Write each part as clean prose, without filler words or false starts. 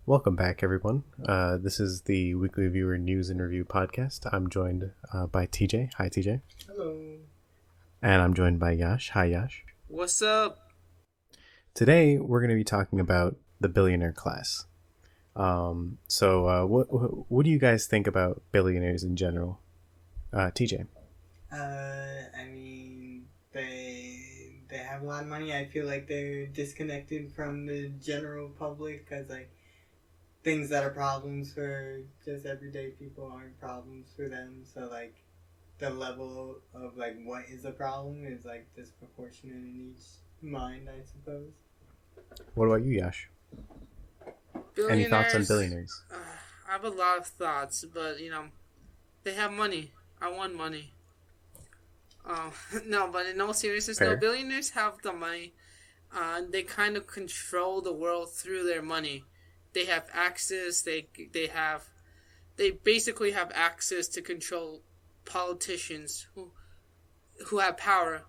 Welcome back, everyone. This is the Weekly Viewer News and Review podcast. I'm joined by TJ. Hi, TJ. Hello. And I'm joined by Yash. Hi, Yash. What's up? Today, we're going to be talking about the billionaire class. What do you guys think about billionaires in general? TJ. I mean, they have a lot of money. I feel like they're disconnected from the general public because things that are problems for just everyday people aren't problems for them. So the level of what is a problem is disproportionate in each mind, I suppose. What about you, Yash? Any thoughts on Billionaires, billionaires? I have a lot of thoughts, but they have money. I want money. No, but in all seriousness, no, Fair. billionaires have the money. They kind of control the world through their money. They have access. They basically have access to control politicians who have power.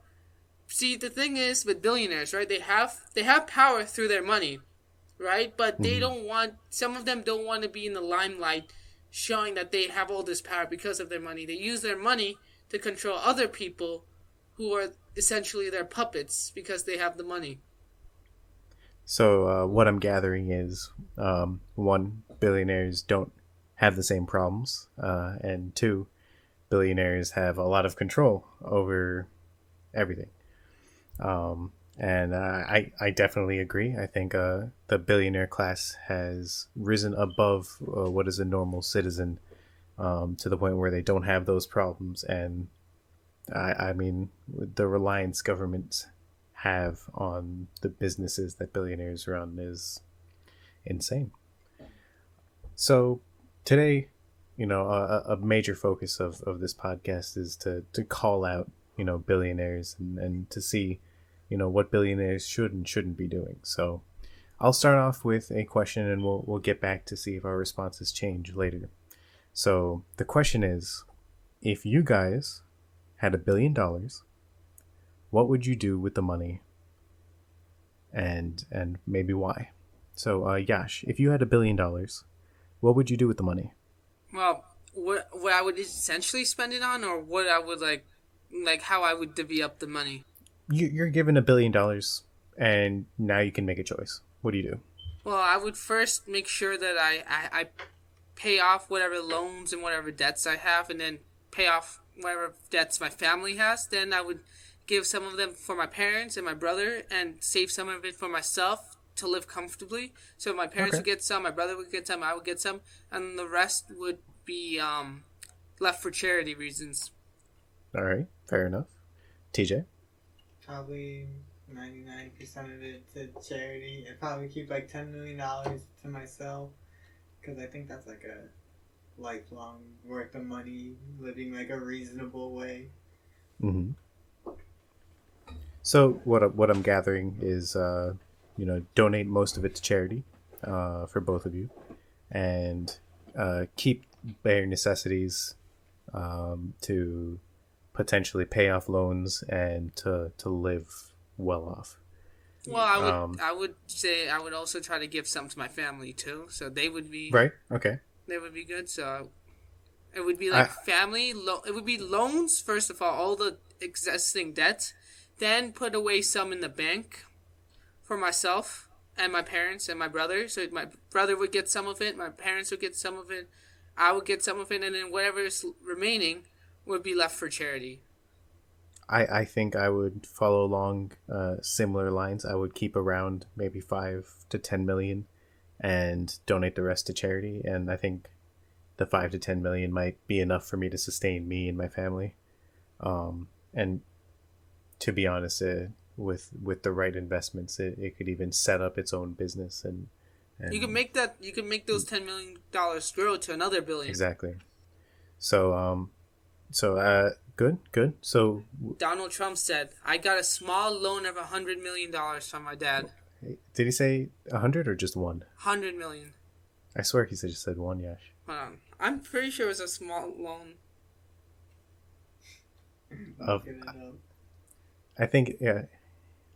See, the thing is with billionaires, right? They have power through their money, right? But they Mm-hmm. don't want. Some of them don't want to be in the limelight, showing that they have all this power because of their money. They use their money to control other people, who are essentially their puppets because they have the money. So, what I'm gathering is one, billionaires don't have the same problems, and two, billionaires have a lot of control over everything. And I definitely agree. I think the billionaire class has risen above what is a normal citizen, to the point where they don't have those problems. And I mean, the reliance governments have on the businesses that billionaires run is insane. So today, a major focus of this podcast is to call out, billionaires and to see, what billionaires should and shouldn't be doing. So I'll start off with a question and we'll get back to see if our responses change later. So the question is, if you guys had $1 billion, what would you do with the money, and maybe why? So Yash, if you had $1 billion, what would you do with the money? Well, what I would essentially spend it on, or what I would like how I would divvy up the money. You're given $1 billion, and now you can make a choice. What do you do? Well, I would first make sure that I pay off whatever loans and whatever debts I have, and then pay off whatever debts my family has. Then I would give some of them for my parents and my brother, and save some of it for myself to live comfortably. So my parents Okay. would get some, my brother would get some, I would get some, and the rest would be left for charity reasons. All right. Fair enough. TJ. Probably 99% of it to charity. I'd probably keep $10 million to myself because I think that's a lifelong worth of money living a reasonable way. Mm-hmm. So what I'm gathering is, donate most of it to charity, for both of you, and keep bare necessities, to potentially pay off loans and to live well off. Well, Yeah. I would say I would also try to give some to my family too, so Right. Okay. they would be good. So it would be I like it would be loans first of all the existing debts, then put away some in the bank for myself and my parents and my brother. So my brother would get some of it, my parents would get some of it, I would get some of it, and then whatever is remaining would be left for charity. I think I would follow along similar lines. I would keep around maybe 5 to 10 million, and donate the rest to charity. And I think the 5 to 10 million might be enough for me to sustain me and my family. And to be honest, with the right investments, it could even set up its own business You can and make that. You can make those $10 million grow to another billion. exactly. So good, good. So Donald Trump said, "I got a small loan of $100 million from my dad." did he say 100 or just one? 100 million. I swear he just said one. Yash. Hold on. I'm pretty sure it was a small loan. Of Looking it up. I think yeah,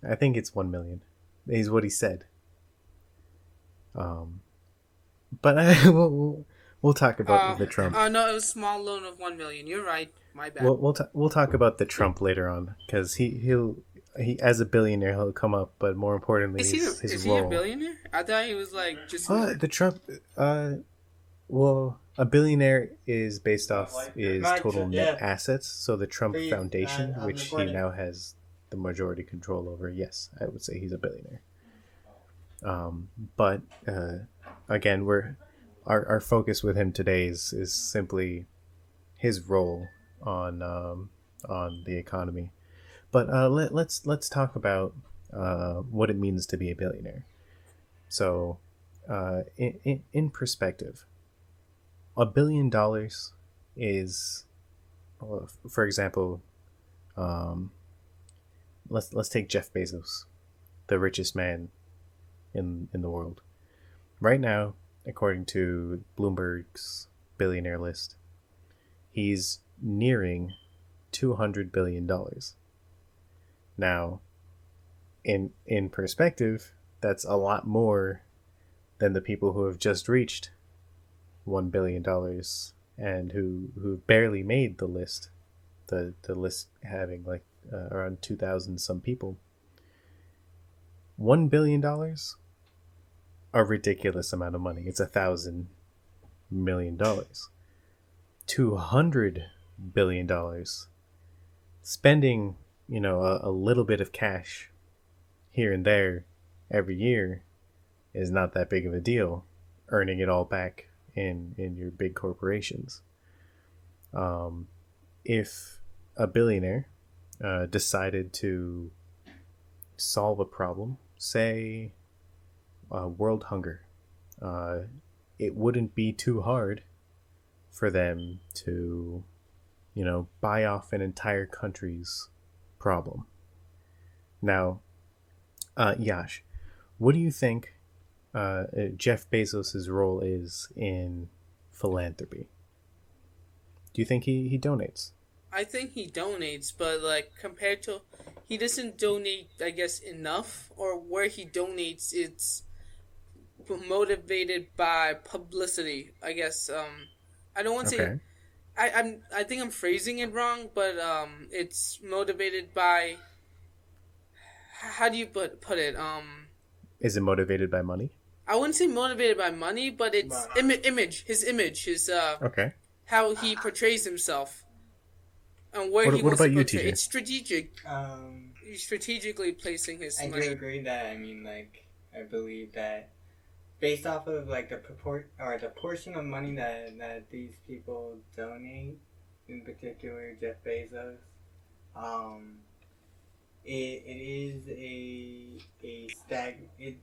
I think it's 1 million. Is what he said. Um, but we'll talk about the Trump. No, it was a small loan of 1 million. You're right. My bad. We'll talk about the Trump later on because he as a billionaire he'll come up, but more importantly, Is he a billionaire? I thought he was like just. The Trump. Well, a billionaire is based off his total net assets. So the Trump Foundation, which he now has the majority control over, yes, I would say he's a billionaire. But again, our focus with him today is simply his role on the economy. But let's talk about what it means to be a billionaire. So, in perspective, $1 billion is, for example, let's take Jeff Bezos, the richest man in the world. Right now, according to Bloomberg's billionaire list, he's nearing $200 billion. Now, in perspective, that's a lot more than the people who have just reached $1 billion and who barely made the list. The list having like around 2,000 some people. $1 billion, a ridiculous amount of money. It's $1,000 million. $200 billion. Spending, a little bit of cash here and there every year is not that big of a deal. Earning it all back in your big corporations. If a billionaire decided to solve a problem, say world hunger, it wouldn't be too hard for them to, buy off an entire country's problem. Now, Yash, what do you think Jeff Bezos' role is in philanthropy? Do you think he donates? I think he donates, but like compared to, he doesn't donate, I guess, enough. Or where he donates, it's motivated by publicity. I guess. I don't want to say. I think I'm phrasing it wrong, but it's motivated by. How do you put it? Is it motivated by money? I wouldn't say motivated by money, but it's image. His image, his okay. How he portrays himself, and where he what wants about to you, portray. TJ? It's strategic. He's strategically placing his money. I do agree that. I mean, like, I believe that based off of like the portion of money that these people donate, in particular Jeff Bezos, it is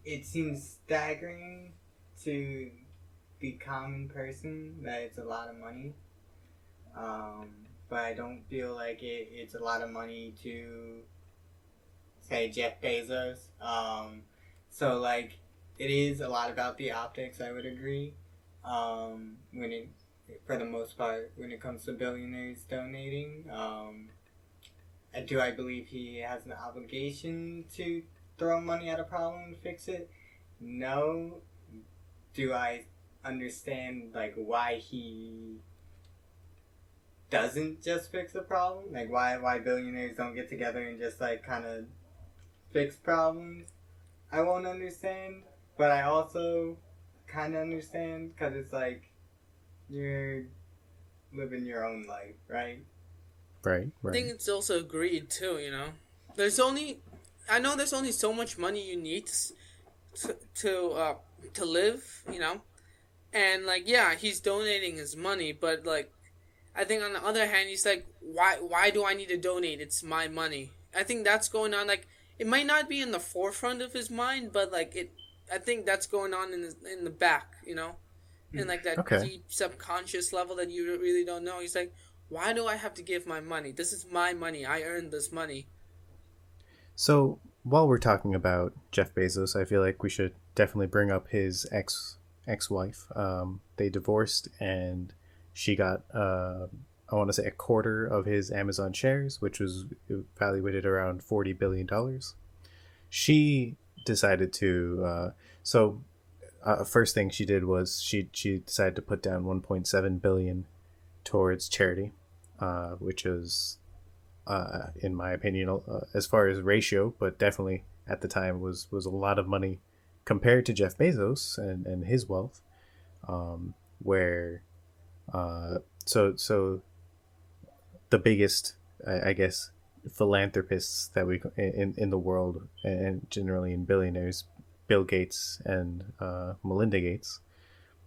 it seems staggering to the common person that it's a lot of money, but I don't feel like it's a lot of money to say Jeff Bezos. So like it is a lot about the optics, I would agree. For the most part, when it comes to billionaires donating, I believe he has an obligation to throw money at a problem and fix it? No. Do I understand like why he doesn't just fix a problem? Like why billionaires don't get together and just like kind of fix problems? I won't understand, but I also kind of understand because it's like you're living your own life, right? Right. I think it's also agreed too. There's only so much money you need to live. And like he's donating his money, but like I think on the other hand he's like, why do I need to donate? It's my money. I think that's going on. Like it might not be in the forefront of his mind, but like I think that's going on in the back. In like that deep subconscious level that you really don't know. He's like, why do I have to give my money? This is my money. I earned this money. So while we're talking about Jeff Bezos, I feel like we should definitely bring up his ex-wife. They divorced, and she got I want to say a quarter of his Amazon shares, which was valuated around $40 billion. She decided to first thing she did was she decided to put down 1.7 billion towards charity, which is, in my opinion, as far as ratio, but definitely at the time was a lot of money compared to Jeff Bezos and his wealth. Where so the biggest, I guess, philanthropists that we in the world, and generally in billionaires, Bill Gates and Melinda Gates,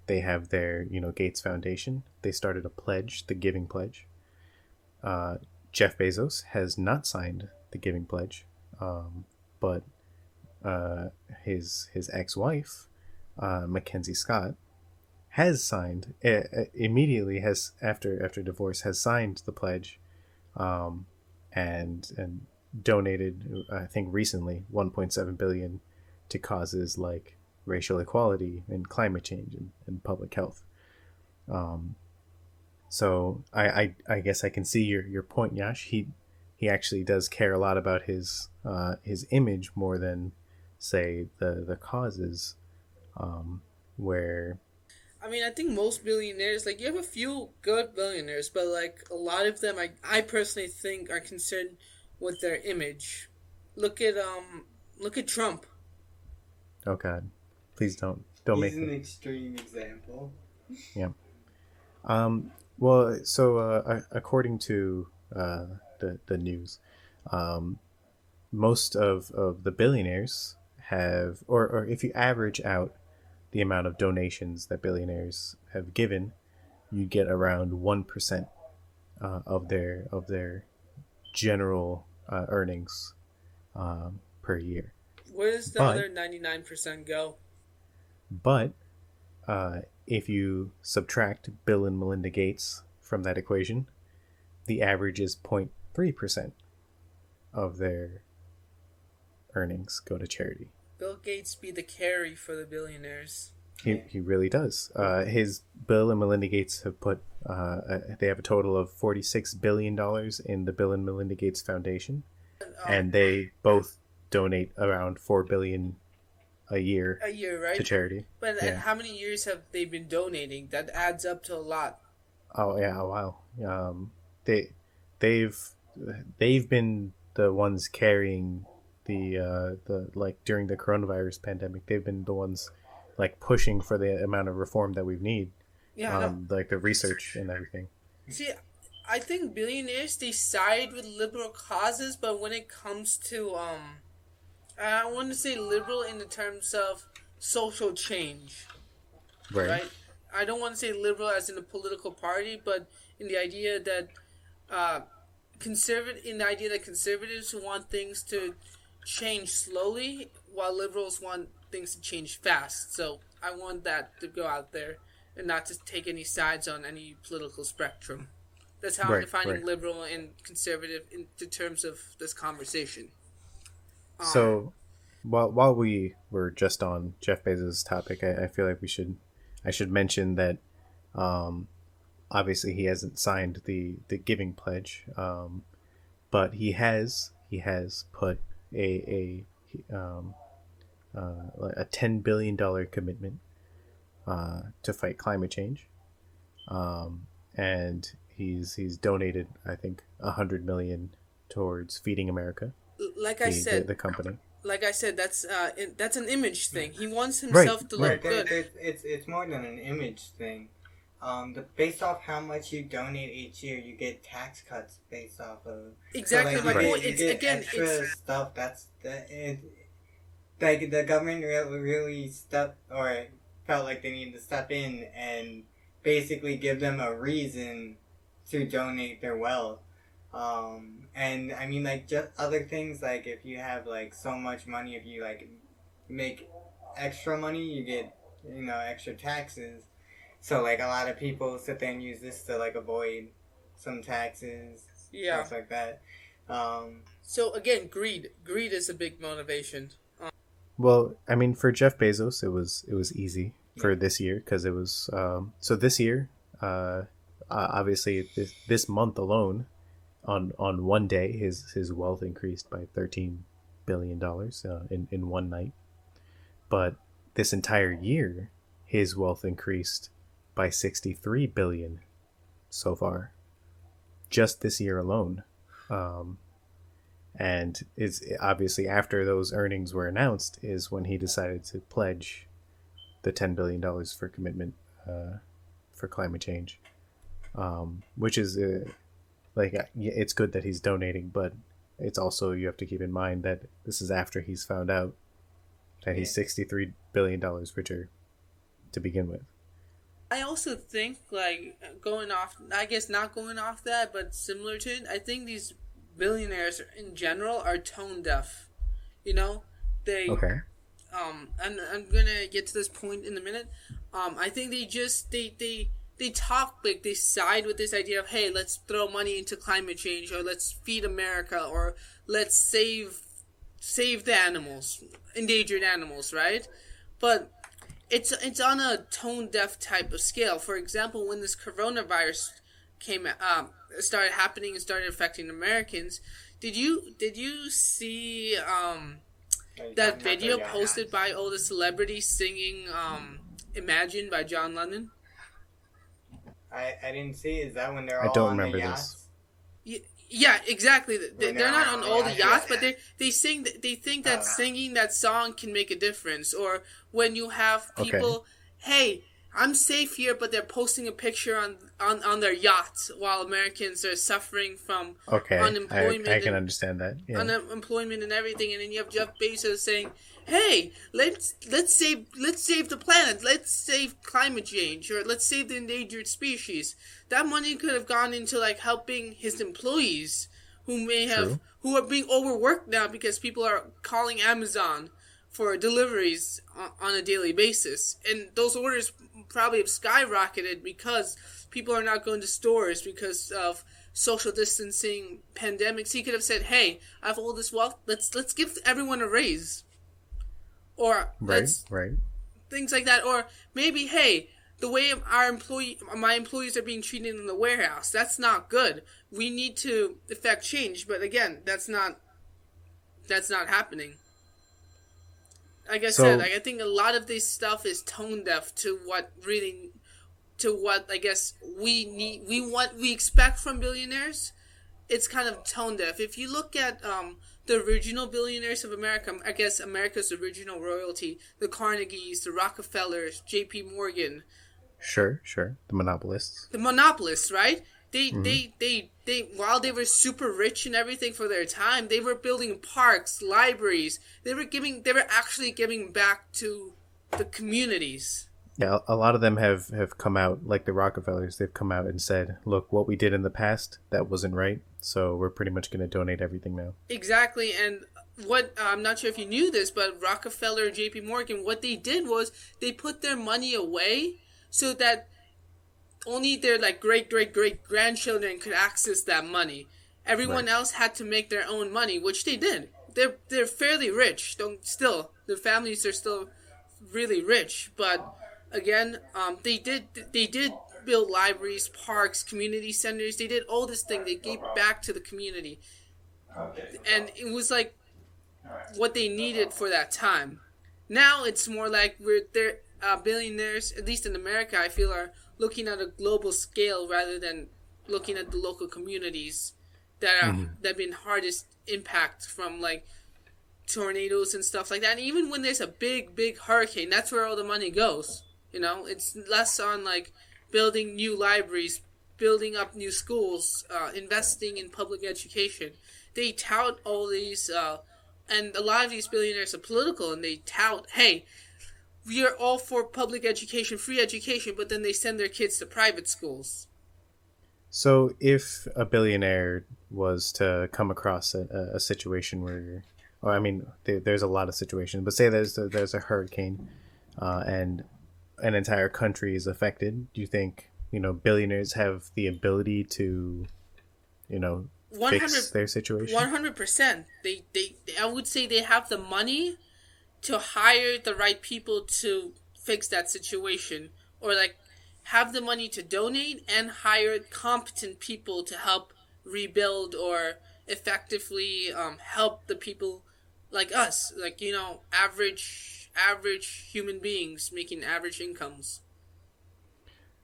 they have their Gates Foundation. They started a pledge, the Giving Pledge. Jeff Bezos has not signed the Giving Pledge, but his ex-wife, Mackenzie Scott, has signed immediately, has after divorce, has signed the pledge, and donated, I think recently, 1.7 billion to causes like racial equality and climate change and public health. So I guess I can see your point, Yash. He actually does care a lot about his image more than, say, the causes, where. I mean, I think most billionaires, like, you have a few good billionaires, but, like, a lot of them, I personally think are concerned with their image. Look at Trump. Oh God, please don't He's make an extreme example. Yeah. Well, so according to the news, most of the billionaires have, or if you average out the amount of donations that billionaires have given, you get around 1% of their general earnings per year. Where does the other 99% go? But if you subtract Bill and Melinda Gates from that equation, the average is 0.3% of their earnings go to charity. Bill Gates be the carry for the billionaires. He really does. His Bill and Melinda Gates have put they have a total of $46 billion in the Bill and Melinda Gates Foundation, and they both donate around $4 billion a year, right, to charity. But how many years have they been donating? That adds up to a lot. Oh yeah, wow. They've been the ones carrying the like during the coronavirus pandemic. They've been the ones like pushing for the amount of reform that we need. Yeah, like the research and everything. See, I think billionaires, they side with liberal causes, but when it comes to I want to say liberal in the terms of social change, right? I don't want to say liberal as in a political party, but in the idea that conservatives want things to change slowly, while liberals want things to change fast. So I want that to go out there and not to take any sides on any political spectrum. That's how I'm defining liberal and conservative in terms of this conversation. So, while we were just on Jeff Bezos' topic, I feel like I should mention that, obviously he hasn't signed the Giving Pledge, but he has put a $10 billion commitment to fight climate change, and he's donated, I think, $100 million towards Feeding America. Like I said, the company. Like I said, that's an image thing. He wants himself to look good. It's more than an image thing. Based off how much you donate each year, you get tax cuts based off of. Exactly, so, like, extra stuff. Like the government really stepped or felt like they needed to step in and basically give them a reason to donate their wealth. And I mean, like, just other things, like if you have like so much money, if you like make extra money, you get extra taxes. So like a lot of people sit there and use this to like avoid some taxes, stuff like that. So again, greed is a big motivation. Well, I mean, for Jeff Bezos, it was easy for this year because it was so this year, obviously this month alone, on one day, his wealth increased by $13 billion in one night. But this entire year, his wealth increased by 63 billion so far, just this year alone. Um, and it's obviously after those earnings were announced is when he decided to pledge the $10 billion for commitment for climate change, which is it's good that he's donating, but it's also, you have to keep in mind that this is after he's found out that he's $63 billion richer to begin with. I also think, like, going off, I guess not going off that, but similar to it, I think these billionaires in general are tone deaf. You know? They, Okay. I'm gonna get to this point in a minute. I think they talk, like, they side with this idea of, hey, let's throw money into climate change, or let's feed America, or let's save the animals, endangered animals, right? But it's on a tone deaf type of scale. For example, when this coronavirus started happening and started affecting Americans, did you see that video posted by all the celebrities singing "Imagine" by John Lennon? I didn't see. Is that when they're I all don't on remember the yachts? this. Yeah, exactly. They're not on all the yachts, but yeah. they think that singing that song can make a difference. Or when you have people, hey, I'm safe here, but they're posting a picture on their yachts while Americans are suffering from unemployment. I can understand that. Yeah. Unemployment and everything, and then you have Jeff Bezos saying, "Hey, let's save the planet, let's save climate change, or let's save the endangered species." That money could have gone into, like, helping his employees who are being overworked now because people are calling Amazon for deliveries on a daily basis, and those orders probably have skyrocketed because people are not going to stores because of social distancing, pandemics. He could have said, "Hey, I have all this wealth. Let's give everyone a raise," or right. things like that. Or maybe, "Hey, the way my employees are being treated in the warehouse, that's not good. We need to effect change." But again, that's not happening. Like I said, I think a lot of this stuff is tone deaf to what I guess we expect from billionaires. It's kind of tone deaf. If you look at the original billionaires of America, I guess America's original royalty, the Carnegies, the Rockefellers, J.P. Morgan. Sure. The monopolists. The monopolists, right? They while they were super rich and everything for their time, they were building parks, libraries. They were actually giving back to the communities. Yeah, a lot of them have come out, like the Rockefellers. They've come out and said, "Look, what we did in the past, that wasn't right. So we're pretty much going to donate everything now." Exactly, and what I'm not sure if you knew this, but Rockefeller, J.P. Morgan, what they did was they put their money away so that only their, like, great grandchildren could access that money. Everyone else had to make their own money, which they did. They're fairly rich. Their families are still really rich, but again, they did build libraries, parks, community centers. They did all this thing. They gave back to the community, and it was like what they needed for that time. Now it's more like billionaires, at least in America, I feel, are looking at a global scale rather than looking at the local communities that have been hardest impact from, like, tornadoes and stuff like that. And even when there's a big hurricane, that's where all the money goes. You know, it's less on, like, building new libraries, building up new schools, investing in public education. They tout all these, and a lot of these billionaires are political, and they tout, "Hey, we are all for public education, free education," but then they send their kids to private schools. So if a billionaire was to come across a situation where, or I mean, there's a lot of situations, but say there's a hurricane, and an entire country is affected, do you think, billionaires have the ability to, fix their situation? 100%. I would say they have the money to hire the right people to fix that situation, or, like, have the money to donate and hire competent people to help rebuild or effectively help the people like us, like, average average human beings making average incomes.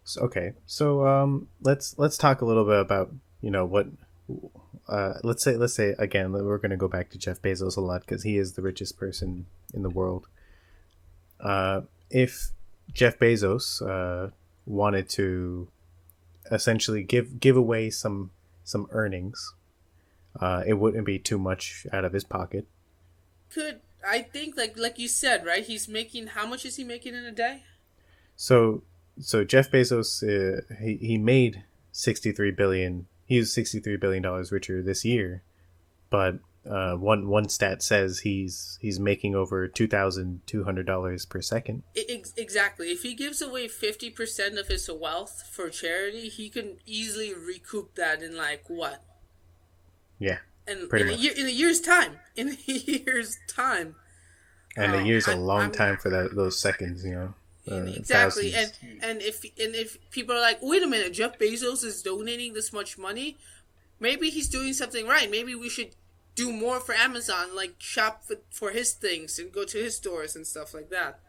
So let's talk a little bit about what let's say again we're going to go back to Jeff Bezos a lot because he is the richest person in the world. If Jeff Bezos wanted to essentially give away some earnings, it wouldn't be too much out of his pocket. Could I think like you said, right? He's making, how much is he making in a day? So Jeff Bezos, he made 63 billion. He was $63 billion richer this year, but one stat says he's making over $2,200 per second. Exactly. If he gives away 50% of his wealth for charity, he can easily recoup that in like what? Yeah, And pretty much. in a year's time. In a year's time. And a year's a long time for those seconds, Exactly. Thousands. And if people are like, wait a minute, Jeff Bezos is donating this much money, maybe he's doing something right. Maybe we should do more for Amazon, like shop for his things and go to his stores and stuff like that.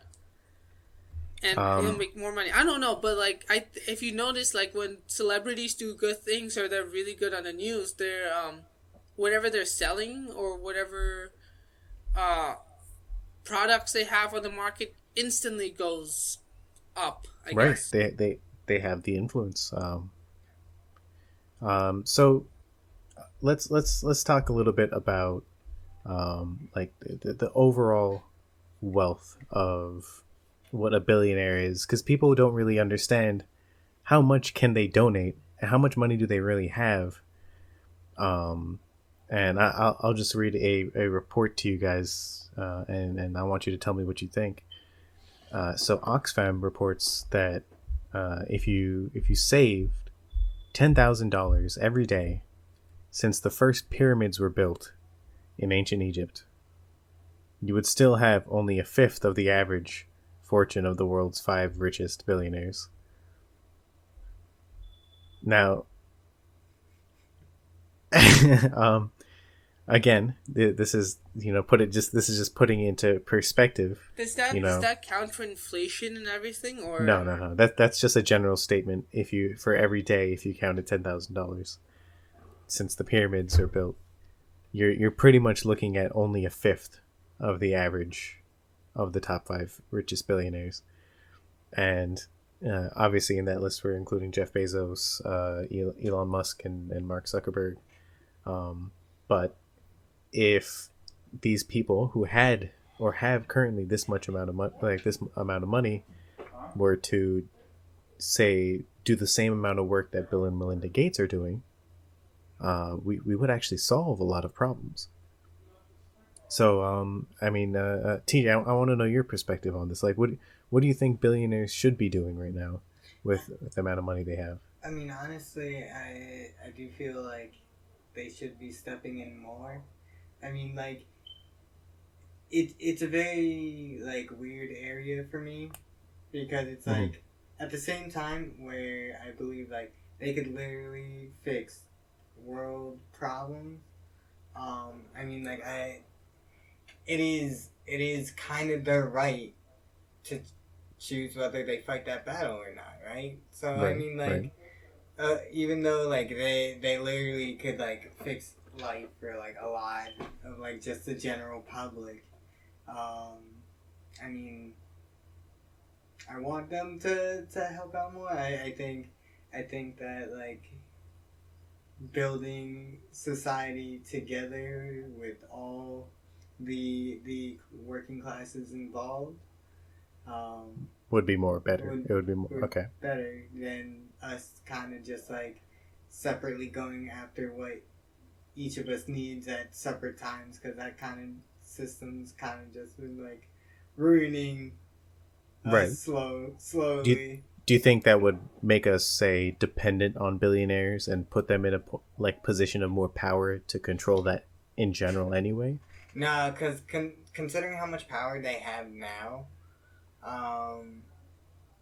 And he'll make more money. I don't know, but like if you notice, like when celebrities do good things or they're really good on the news, they're whatever they're selling or whatever products they have on the market instantly goes up. I guess. They have the influence. So let's talk a little bit about like the overall wealth of what a billionaire is, because people don't really understand how much can they donate and how much money do they really have. And I'll just read a report to you guys, and I want you to tell me what you think. So Oxfam reports that if you saved $10,000 every day since the first pyramids were built in ancient Egypt, you would still have only a fifth of the average fortune of the world's 5 richest billionaires. Now, again, this is this is just putting it into perspective. Does that count for inflation and everything, or no? That's just a general statement. For every day, if you counted $10,000 since the pyramids are built, you're pretty much looking at only a fifth of the average of the top 5 richest billionaires. And obviously in that list we're including Jeff Bezos, Elon Musk, and Mark Zuckerberg. But if these people who had or have currently this amount of money were to say do the same amount of work that Bill and Melinda Gates are doing, we would actually solve a lot of problems. So, TJ, I want to know your perspective on this. Like, what do you think billionaires should be doing right now with the amount of money they have? I mean, honestly, I do feel like they should be stepping in more. I mean, like, it's a very, like, weird area for me because it's, like, at the same time where I believe, like, they could literally fix world problems. I mean, like, it is kind of their right to choose whether they fight that battle or not, right? So, right, I mean, like, even though, like, they literally could, like, fix life for, like, a lot of, like, just the general public, I mean, I want them to help out more. I think that, like, building society together with all the working classes involved would be better. It would be more okay. Better than us kind of just like separately going after what each of us needs at separate times, because that kind of system's kind of just been like ruining us slowly. Do you think that would make us, say, dependent on billionaires and put them in a position of more power to control that in general anyway? No, because considering how much power they have now,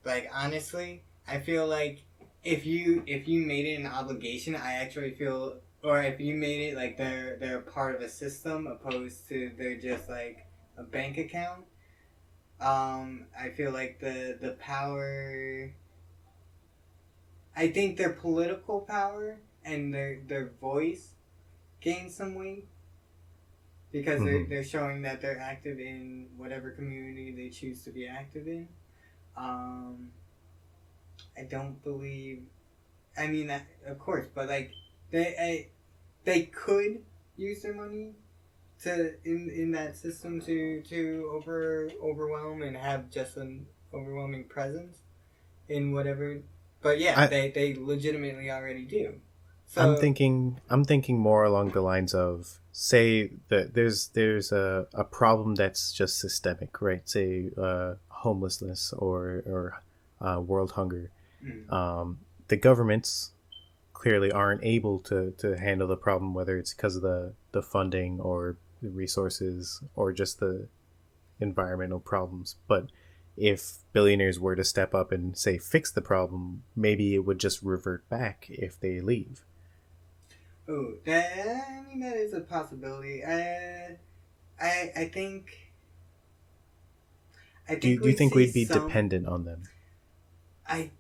like, honestly, I feel like if you made it an obligation, I actually feel, or if you made it like they're part of a system opposed to they're just like a bank account, I feel like the power. I think their political power and their voice gains some weight because Hmm. they're showing that they're active in whatever community they choose to be active in. Um, I don't believe. I mean, of course, but like they could use their money to in that system to overwhelm and have just an overwhelming presence in whatever. But yeah, I they legitimately already do. I'm So thinking more along the lines of, say that there's a problem that's just systemic, right? Say homelessness or world hunger. mm, The governments clearly aren't able to handle the problem, whether it's because of the funding or the resources or just the environmental problems. But if billionaires were to step up and say fix the problem, maybe it would just revert back if they leave. oh, that I mean that is a possibility. I think I Do you, think do you we think see we'd be some. dependent on them? I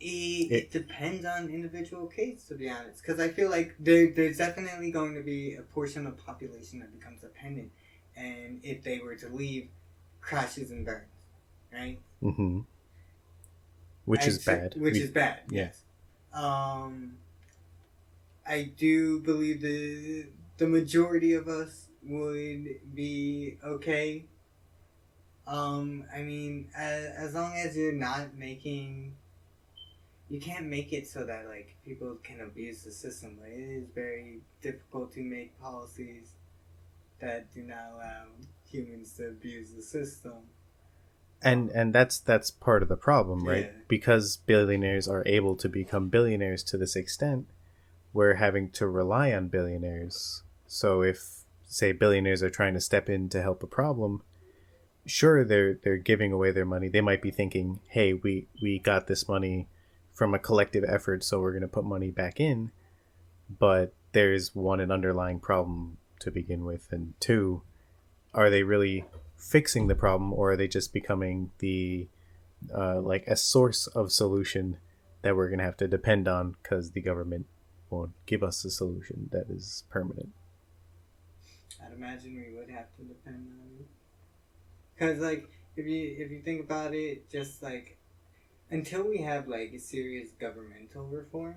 It, it depends on individual case, to be honest, because I feel like there's definitely going to be a portion of the population that becomes dependent, and if they were to leave, crashes and burns, right? mm-hmm. Which is bad. Which is bad, Yeah. yes. I do believe the majority of us would be okay. I mean, as long as you're not making, you can't make it so that like people can abuse the system. Like, it is very difficult to make policies that do not allow humans to abuse the system. and Um, and that's part of the problem, right? yeah. Because billionaires are able to become billionaires to this extent, we're having to rely on billionaires. So if, say, billionaires are trying to step in to help a problem, sure, they're giving away their money. They might be thinking, hey, we got this money from a collective effort, so we're going to put money back in. But there's one, an underlying problem to begin with, and two, are they really fixing the problem, or are they just becoming the like a source of solution that we're going to have to depend on because the government won't give us a solution that is permanent? I'd imagine we would have to depend on it. Because like if you think about it, just like until we have like a serious governmental reform,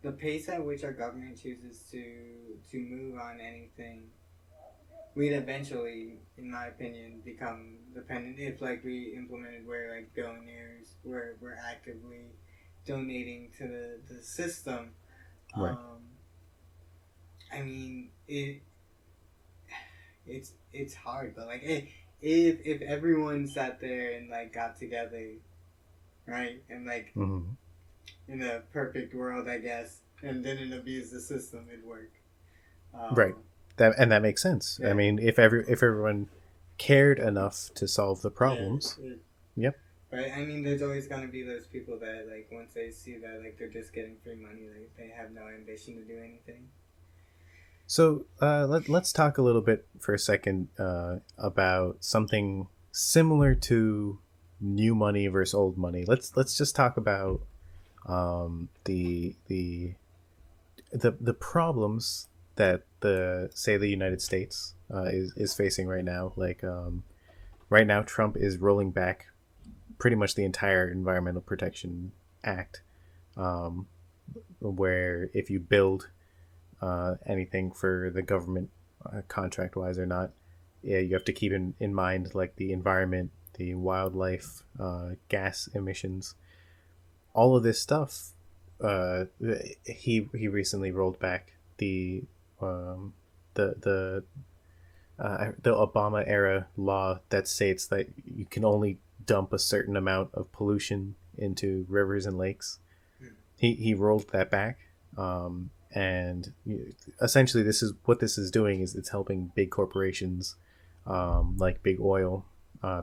the pace at which our government chooses to move on anything, we'd eventually, in my opinion, become dependent. If like we implemented where like billionaires were actively donating to the system, Right. um, I mean it's hard, but like if everyone sat there and like got together, right, and like Mm-hmm. in a perfect world, I guess, and didn't abuse the system, it'd work. Right. Um, That makes sense. I yeah, mean, if everyone cared enough to solve the yeah, problems, yep. right. I mean, there's always gonna be those people that like once they see that like they're just getting free money, like they have no ambition to do anything. So let's talk a little bit for a second about something similar to new money versus old money. Let's just talk about the problems that the, say, the United States is facing right now. Like right now, Trump is rolling back pretty much the entire Environmental Protection Act, um, where if you build anything for the government, contract wise or not, yeah, you have to keep in mind like the environment, the wildlife, gas emissions, all of this stuff. Uh, he recently rolled back um, the Obama era law that states that you can only dump a certain amount of pollution into rivers and lakes. He rolled that back, and essentially this is what this is doing is it's helping big corporations, like big oil,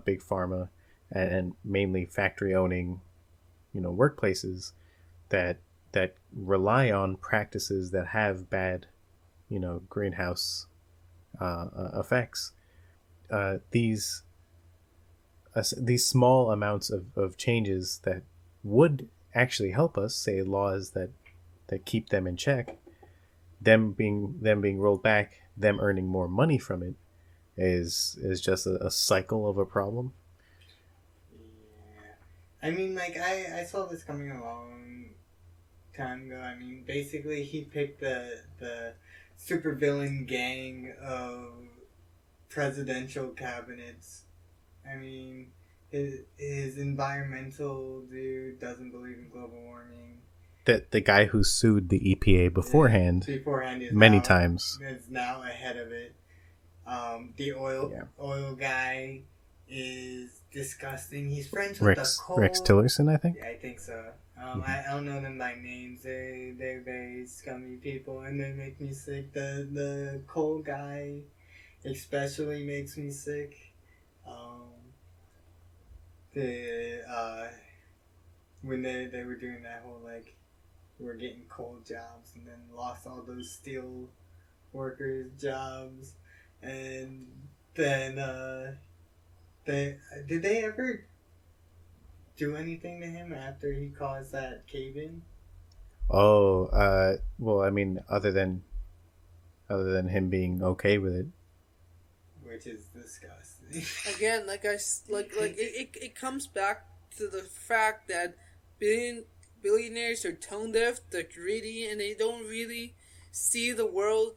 big pharma, and mainly factory owning, workplaces that rely on practices that have bad, greenhouse effects. These these small amounts of changes that would actually help us, say laws that keep them in check, them being rolled back, them earning more money from it, is just a cycle of a problem. Yeah. I mean, like, I saw this coming a long time ago. I mean, basically, he picked the supervillain gang of presidential cabinets. I mean, his environmental dude doesn't believe in global warming. The guy who sued the EPA beforehand, Is many now, times, is now ahead of it. The oil guy is disgusting. He's friends with the coal. Rex Tillerson, I think. Yeah, I think so. I don't know them by names. They're very scummy people, and they make me sick. The coal guy, especially, makes me sick. When they were doing that whole like, we're getting coal jobs, and then lost all those steel workers jobs, and then did they ever do anything to him after he caused that cave-in? Oh, well, I mean, other than him being okay with it, Which is disgusting. Again, it comes back to the fact that billionaires are tone deaf, they're greedy, and they don't really see the world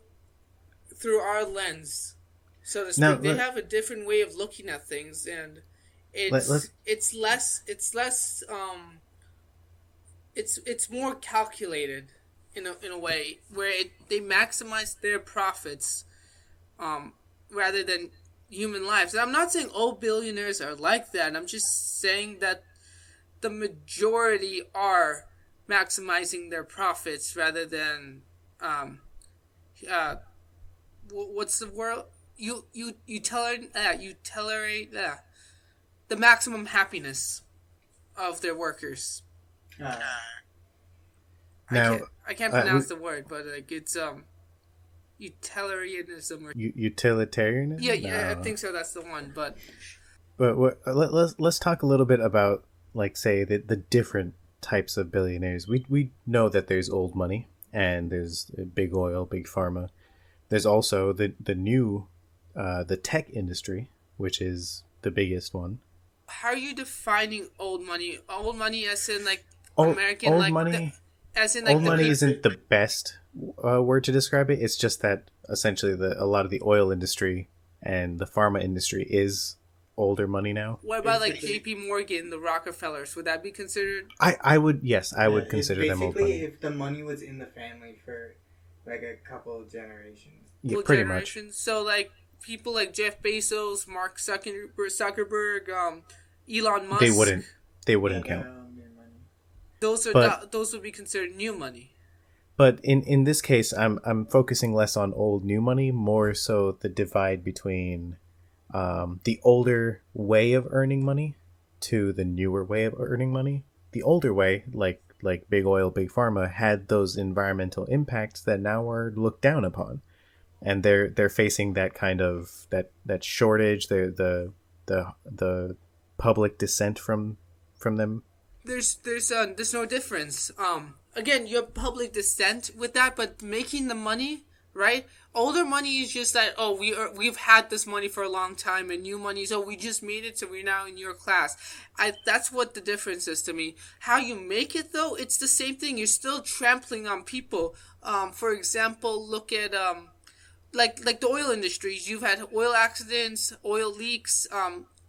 through our lens, so to speak. Now, they have a different way of looking at things, and it's more calculated in a way where they maximize their profits rather than human lives. And I'm not saying all billionaires are like that. I'm just saying that the majority are maximizing their profits rather than what's the word? You tolerate the maximum happiness of their workers. Now, I can't pronounce the word, but like it's utilitarianism or utilitarianism. Yeah, I think so. That's the one. But let's talk a little bit about, like, say the different types of billionaires. We know that there's old money and there's big oil, big pharma. There's also the new the tech industry, which is the biggest one. How are you defining old money? Old money as in like American old money. As in like old money isn't the best word to describe it. It's just that essentially a lot of the oil industry and the pharma industry is older money now. What about like JP Morgan, the Rockefellers? Would that be considered? I would consider them old money. Basically, if the money was in the family for like a couple of generations. Yeah, pretty much. So like people like Jeff Bezos, Mark Zuckerberg, Elon Musk. They wouldn't count. Those would be considered new money. But in this case, I'm focusing less on old new money, more so the divide between the older way of earning money to the newer way of earning money. The older way, like big oil, big pharma, had those environmental impacts that now are looked down upon, and they're facing that kind of that shortage, the public dissent from them. There's no difference. Again, you have public dissent with that, but making the money, right? Older money is just that, we've had this money for a long time, and new money is, we just made it, so we're now in your class. That's what the difference is to me. How you make it, though, it's the same thing. You're still trampling on people. For example, look at like the oil industries. You've had oil accidents, oil leaks,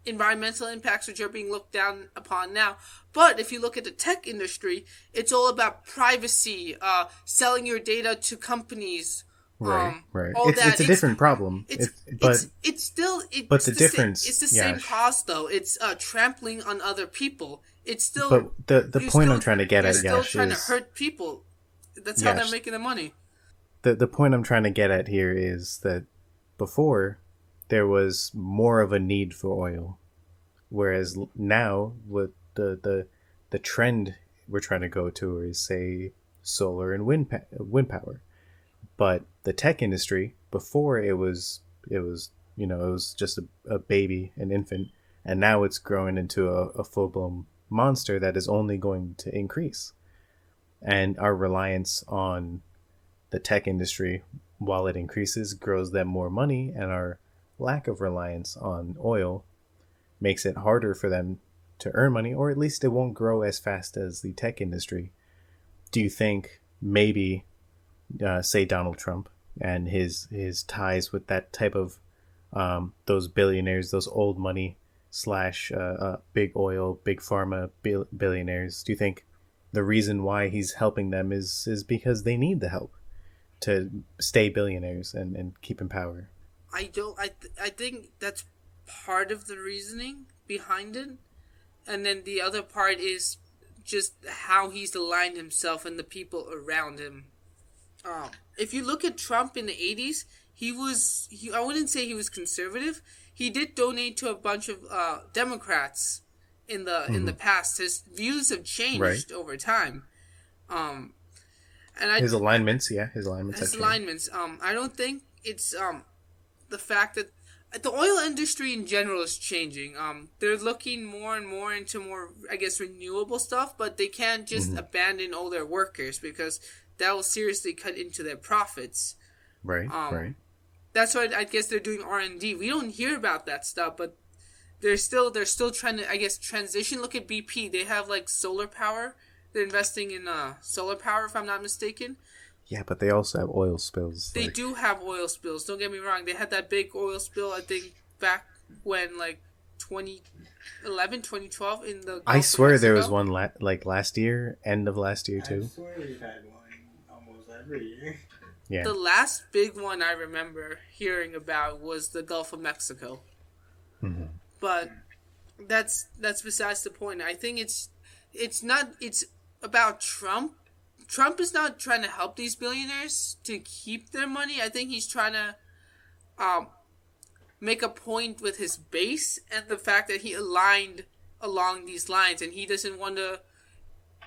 environmental impacts which are being looked down upon now. But if you look at the tech industry, it's all about privacy, selling your data to companies. Right. It's a different problem. But the difference. It's the same cause, though. It's trampling on other people. It's still. But the point I'm trying to get at, Yash, still trying to hurt people. That's how they're making the money. The point I'm trying to get at here is that before there was more of a need for oil, whereas now with the trend we're trying to go to is, say, solar and wind power. But the tech industry, before it was just a baby, an infant. and now it's growing into a full-blown monster that is only going to increase. And our reliance on the tech industry, while it increases, grows them more money, and our lack of reliance on oil makes it harder for them to earn money, or at least it won't grow as fast as the tech industry. Do you think maybe, say Donald Trump and his ties with that type of those billionaires, those old money slash big oil, big pharma billionaires, do you think the reason why he's helping them is because they need the help to stay billionaires and keep in power? I think that's part of the reasoning behind it, and then the other part is just how he's aligned himself and the people around him. If you look at Trump in the 80s, I wouldn't say he was conservative. He did donate to a bunch of Democrats in the past. His views have changed over time. His alignments. I don't think it's the fact that the oil industry in general is changing. They're looking more and more into more, I guess, renewable stuff, but they can't just abandon all their workers because that will seriously cut into their profits. Right. That's why I guess they're doing R&D. We don't hear about that stuff, but they're still trying to, I guess, transition. Look at BP. They have like solar power. They're investing in solar power, if I'm not mistaken. Yeah, but they also have oil spills. They do have oil spills. Don't get me wrong. They had that big oil spill, I think, back when, like, 2011, 2012 in the Gulf I swear of there Mexico. was one like last year, end of last year too. I swear we've had one almost every year. Yeah. The last big one I remember hearing about was the Gulf of Mexico. Mm-hmm. But that's besides the point. I think it's about Trump. Trump is not trying to help these billionaires to keep their money. I think he's trying to make a point with his base and the fact that he aligned along these lines, and he doesn't want to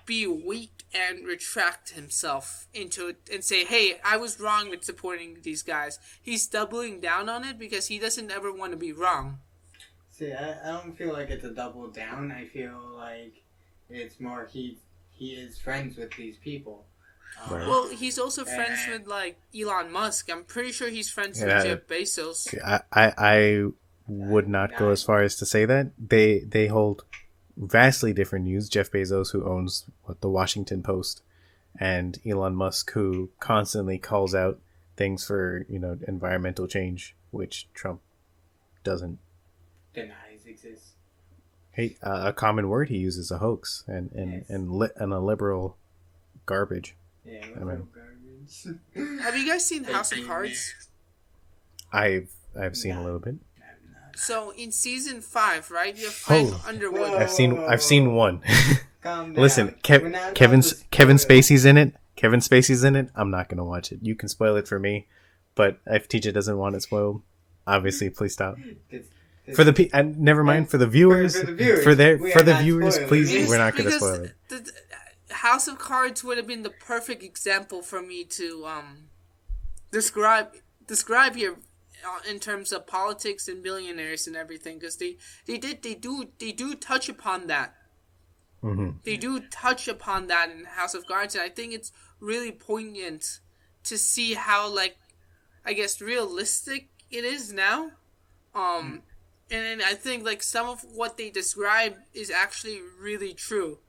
be weak and retract himself into it and say, hey, I was wrong with supporting these guys. He's doubling down on it because he doesn't ever want to be wrong. See, I don't feel like it's a double down. I feel like it's more he is friends with these people. Right. Well, he's also friends with, like, Elon Musk. I'm pretty sure he's friends with Jeff Bezos. I would not go as far as to say that. They hold vastly different views. Jeff Bezos, who owns the Washington Post, and Elon Musk, who constantly calls out things for environmental change, which Trump doesn't. Denies exists. Hey, a common word he uses, a hoax, and a liberal garbage. Yeah, garbage. Have you guys seen House of Cards? I've seen a little bit. So in season 5, right? You have Frank Underwood. I've seen one. Calm down. Listen, Kevin Spacey's in it. Kevin Spacey's in it. I'm not gonna watch it. You can spoil it for me, but if teacher doesn't want it spoiled, obviously, please stop. For the never mind for the viewers. For the viewers, please. We're not gonna spoil it. The House of Cards would have been the perfect example for me to describe here in terms of politics and billionaires and everything, because they do touch upon that. Mm-hmm. They do touch upon that in House of Cards, and I think it's really poignant to see how, like, I guess, realistic it is now. And I think, like, some of what they describe is actually really true,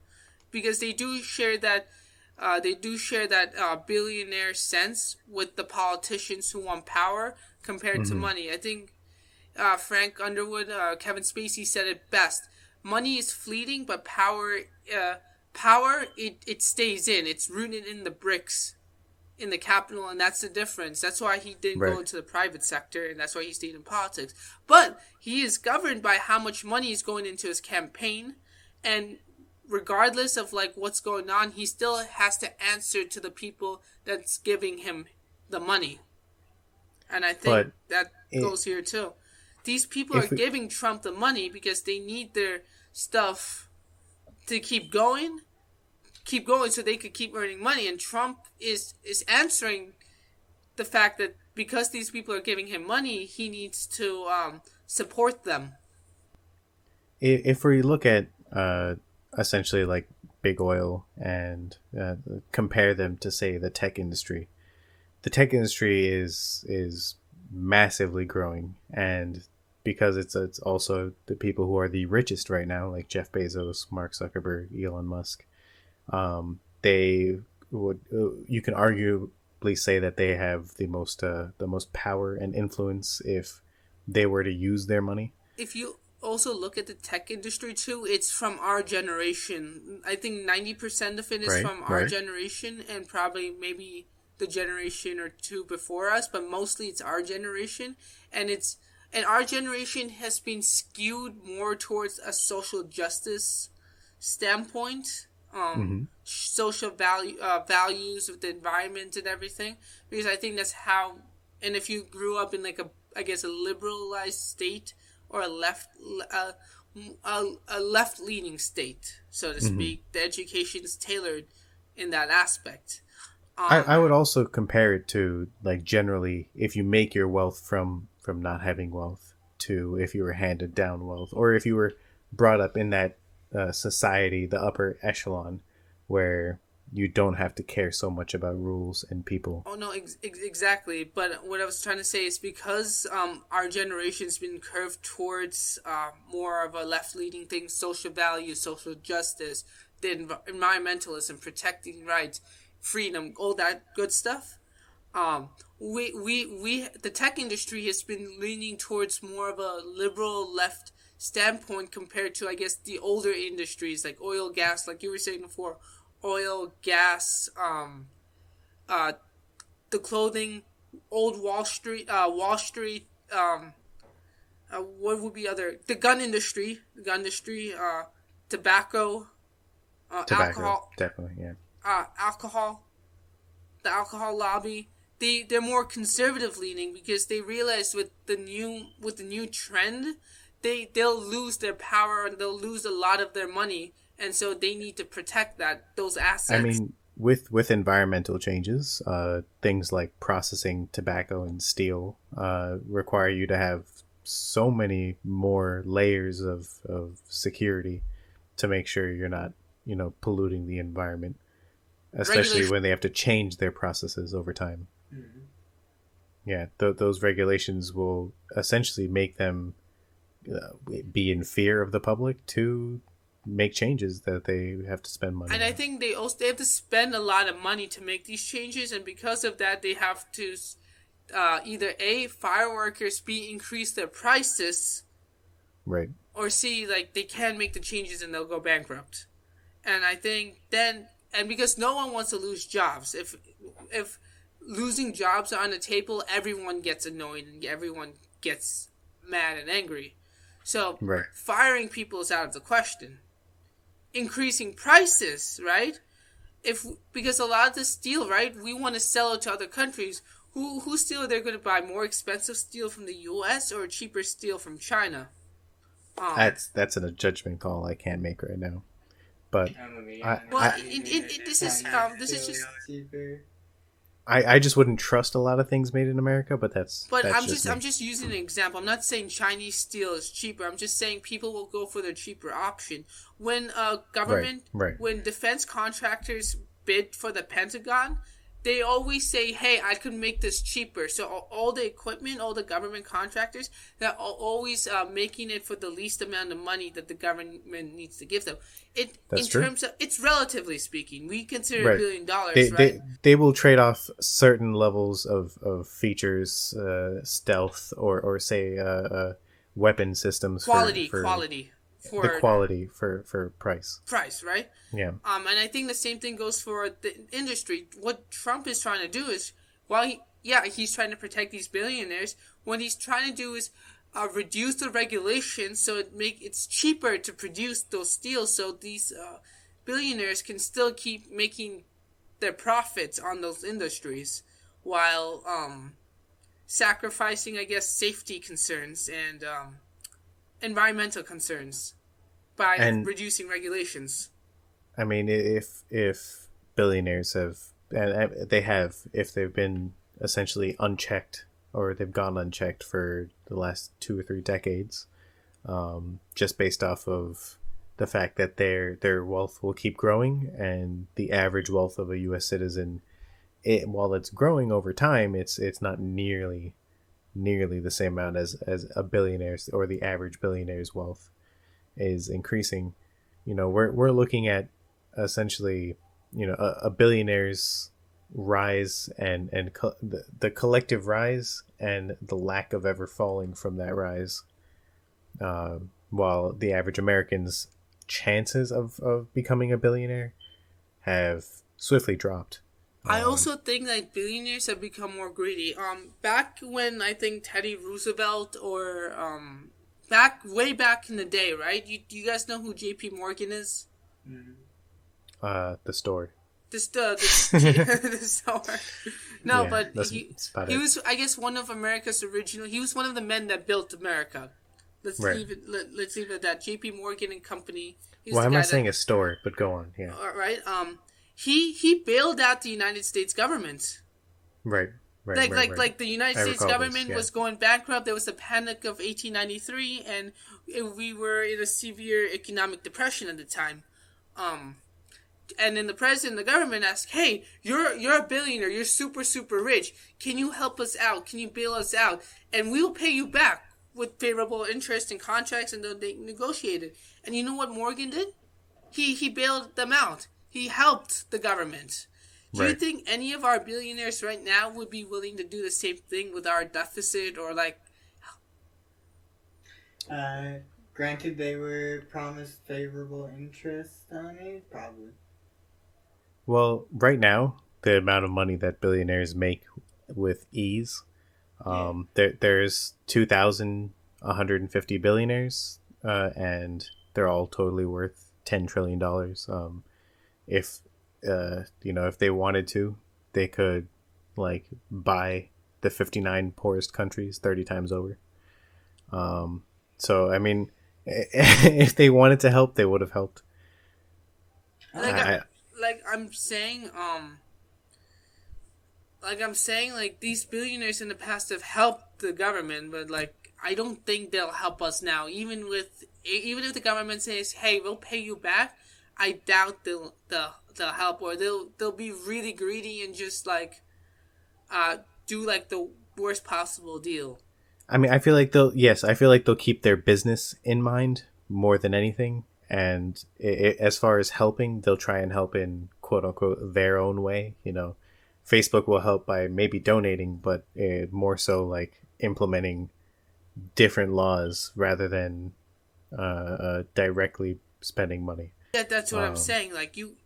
because they do share that billionaire sense with the politicians who want power compared to money. I think Frank Underwood, Kevin Spacey said it best. Money is fleeting, but power it stays in. It's rooted in the bricks, in the capital, and that's the difference. That's why he didn't go into the private sector, and that's why he stayed in politics. But he is governed by how much money is going into his campaign, and regardless of, like, what's going on, he still has to answer to the people that's giving him the money. And I think that goes here too. These people are giving Trump the money because they need their stuff to keep going so they could keep earning money. And Trump is answering the fact that because these people are giving him money, he needs to support them. if we look at essentially like big oil and compare them to say the tech industry is massively growing, and because it's also the people who are the richest right now, like Jeff Bezos, Mark Zuckerberg, Elon Musk. They would you can arguably say that they have the most power and influence if they were to use their money. If you also look at the tech industry too, it's from our generation. I think 90% of it is Right, from our right. generation, and probably maybe the generation or two before us, but mostly it's our generation. And our generation has been skewed more towards a social justice standpoint, Mm-hmm. social values of the environment and everything, because I think that's how. And if you grew up in like I guess a liberalized state, or a left leaning state, so to Mm-hmm. speak, the education is tailored in that aspect. I would also compare it to, like, generally, if you make your wealth from not having wealth, to if you were handed down wealth, or if you were brought up in that society, the upper echelon, where you don't have to care so much about rules and people. Oh no, exactly. But what I was trying to say is because our generation's been curved towards more of a left-leaning thing, social values, social justice, the environmentalism, protecting rights, freedom, all that good stuff. The tech industry has been leaning towards more of a liberal left standpoint compared to, I guess, the older industries like oil, gas, like you were saying before, oil, gas, uh, the clothing, old Wall Street, what would be other, the gun industry, tobacco, Tobacco, definitely, yeah. alcohol, the alcohol lobby. They're more conservative leaning because they realize with the new trend, they'll lose their power and they'll lose a lot of their money, and so they need to protect those I assets. mean, with environmental changes, things like processing tobacco and steel require you to have so many more layers of security to make sure you're not, polluting the environment, especially Regulation. when they have to change their processes over time. Mm-hmm. Yeah, those regulations will essentially make them be in fear of the public to make changes that they have to spend money And I on. think they have to spend a lot of money to make these changes, and because of that, they have to either A, fireworkers, B, increase their prices, Right. or C, like they can't make the changes and they'll go bankrupt. And I think then, and because no one wants to lose jobs, if losing jobs are on the table, everyone gets annoyed and everyone gets mad and angry. So Right. firing people is out of the question. Increasing prices, right? If Because a lot of the steel, right, we want to sell it to other countries. Who steel they're going to buy? More expensive steel from the U.S. or cheaper steel from China? That's a judgment call I can't make right now. But I'm gonna be I Well, honest. I, this is just. Cheaper. I just wouldn't trust a lot of things made in America, but But that's just me. I'm just using an example. I'm not saying Chinese steel is cheaper. I'm just saying people will go for the cheaper option. When Right, right. when defense contractors bid for the Pentagon, they always say, "Hey, I could make this cheaper." So all the equipment, all the government contractors, they're always making it for the least amount of money that the government needs to give them. That's In true. terms of, it's relatively speaking, we consider Right. $1 billion, They right? they will trade off certain levels of features, stealth, or say weapon systems for Quality the for quality for price. price, right? Yeah. And I think the same thing goes for the industry. What Trump is trying to do is, while he's trying to protect these billionaires, what he's trying to do is reduce the regulations so it's cheaper to produce those steels, so these billionaires can still keep making their profits on those industries, while sacrificing, I guess, safety concerns and environmental concerns by And reducing regulations. I mean, if billionaires have, and they have, if they've been essentially unchecked, or they've gone unchecked for the last 2 or 3 decades, just based off of the fact that their wealth will keep growing, and the average wealth of a U.S. citizen, while it's growing over time, it's not nearly the same amount as a billionaire's, or the average billionaire's wealth is increasing. We're looking at essentially, a billionaire's rise and the collective rise and the lack of ever falling from that rise, while the average American's chances of becoming a billionaire have swiftly dropped. I also think that billionaires have become more greedy. Back when I think Teddy Roosevelt or way back in the day, right? You guys know who J.P. Morgan is? The store. The store. No, yeah, but he was, I guess, one of America's original. He was one of the men that built America. Let's leave it at that. J.P. Morgan and Company. Why am I saying a store? But go on. Yeah. All right. He bailed out the United States government. Right. Like the United States government was going bankrupt. There was a panic of 1893, and we were in a severe economic depression at the time. And then the president, the government asked, "Hey, you're a billionaire. You're super, super rich. Can you help us out? Can you bail us out? And we'll pay you back with favorable interest and contracts." And they negotiated. And you know what Morgan did? He bailed them out. He helped the government. Do you think any of our billionaires right now would be willing to do the same thing with our deficit, or like? Granted, they were promised favorable interest on it, probably. Well, right now, the amount of money that billionaires make with ease, there's 2,150 billionaires, and they're all totally worth $10 trillion. If they wanted to, they could buy the 59 poorest countries 30 times over. So I mean, if they wanted to help, they would have helped. I'm saying these billionaires in the past have helped the government, but I don't think they'll help us now. Even if the government says, "Hey, we'll pay you back," I doubt they'll help, or they'll be really greedy and just do the worst possible deal. I mean, I feel like they'll keep their business in mind more than anything, and as far as helping, they'll try and help in quote unquote their own way. Facebook will help by maybe donating, but more so implementing different laws rather than directly spending money. That's what I'm saying. You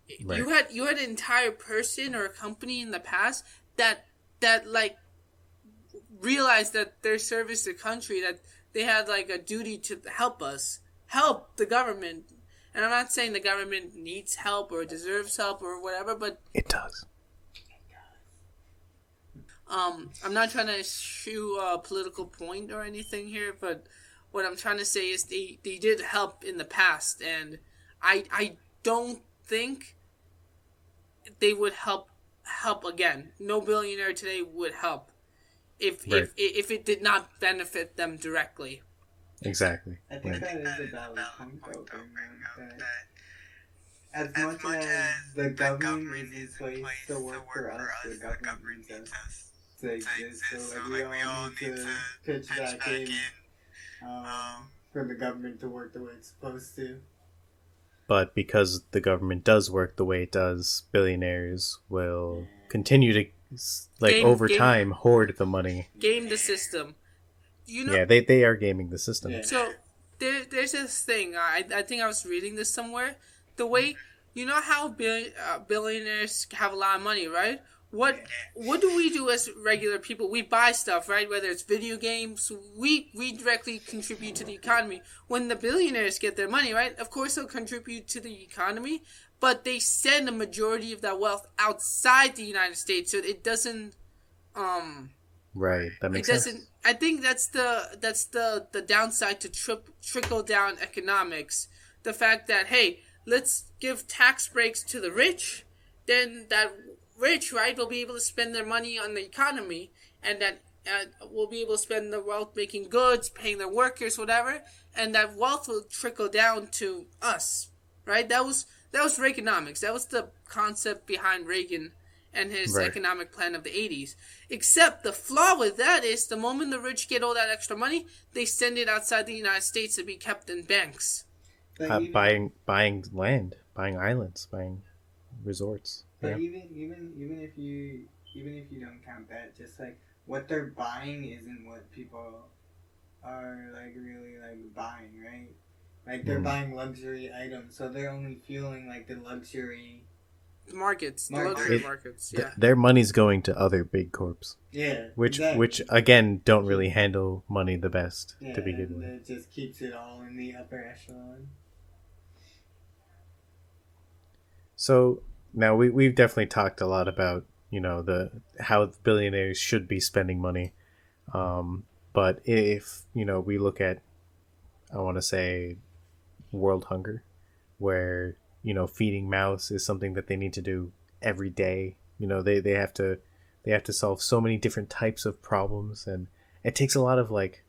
had an entire person or a company in the past that realized that their service to the country, that they had a duty to help the government. And I'm not saying the government needs help or deserves help or whatever, but it does. I'm not trying to shoe a political point or anything here, but what I'm trying to say is they did help in the past, and I don't think they would help again. No billionaire today would help if it did not benefit them directly. Exactly. I think that is a valid point, though. As much as the government is in place to work for us, the government needs us to exist. So we all need to pitch back in for the government to work the way it's supposed to. But because the government does work the way it does, billionaires will continue to over time hoard the money. Game the system. Yeah, they are gaming the system. Yeah. So there's this thing. I think I was reading this somewhere. The way, how billionaires have a lot of money, right? What do we do as regular people? We buy stuff, right? Whether it's video games, we directly contribute to the economy. When the billionaires get their money, right? Of course they'll contribute to the economy, but they send a majority of that wealth outside the United States, so it doesn't. Right, that makes sense. I think that's the downside to trickle down economics. The fact that, hey, let's give tax breaks to the rich, then that rich, right, will be able to spend their money on the economy, and that and will be able to spend the wealth making goods, paying their workers, whatever, and that wealth will trickle down to us, right? That was Reaganomics. That was the concept behind Reagan and his Right. economic plan of the 80s. Except the flaw with that is the moment the rich get all that extra money, they send it outside the United States to be kept in banks. But Buying land, buying islands, buying resorts. But Yeah. even if you don't count that, just like what they're buying isn't what people are like really like buying, right? Like they're buying luxury items, so they're only feeling like the luxury. The markets, the Market. luxury markets, yeah. Their money's going to other big corps, Yeah, which exactly. again don't really handle money the best Yeah, to begin and with. it just keeps it all in the upper echelon. So now we've definitely talked a lot about how the billionaires should be spending money, but if we look at, I want to say, world hunger, where feeding mouths is something that they need to do every day. They have to solve so many different types of problems, and it takes a lot of like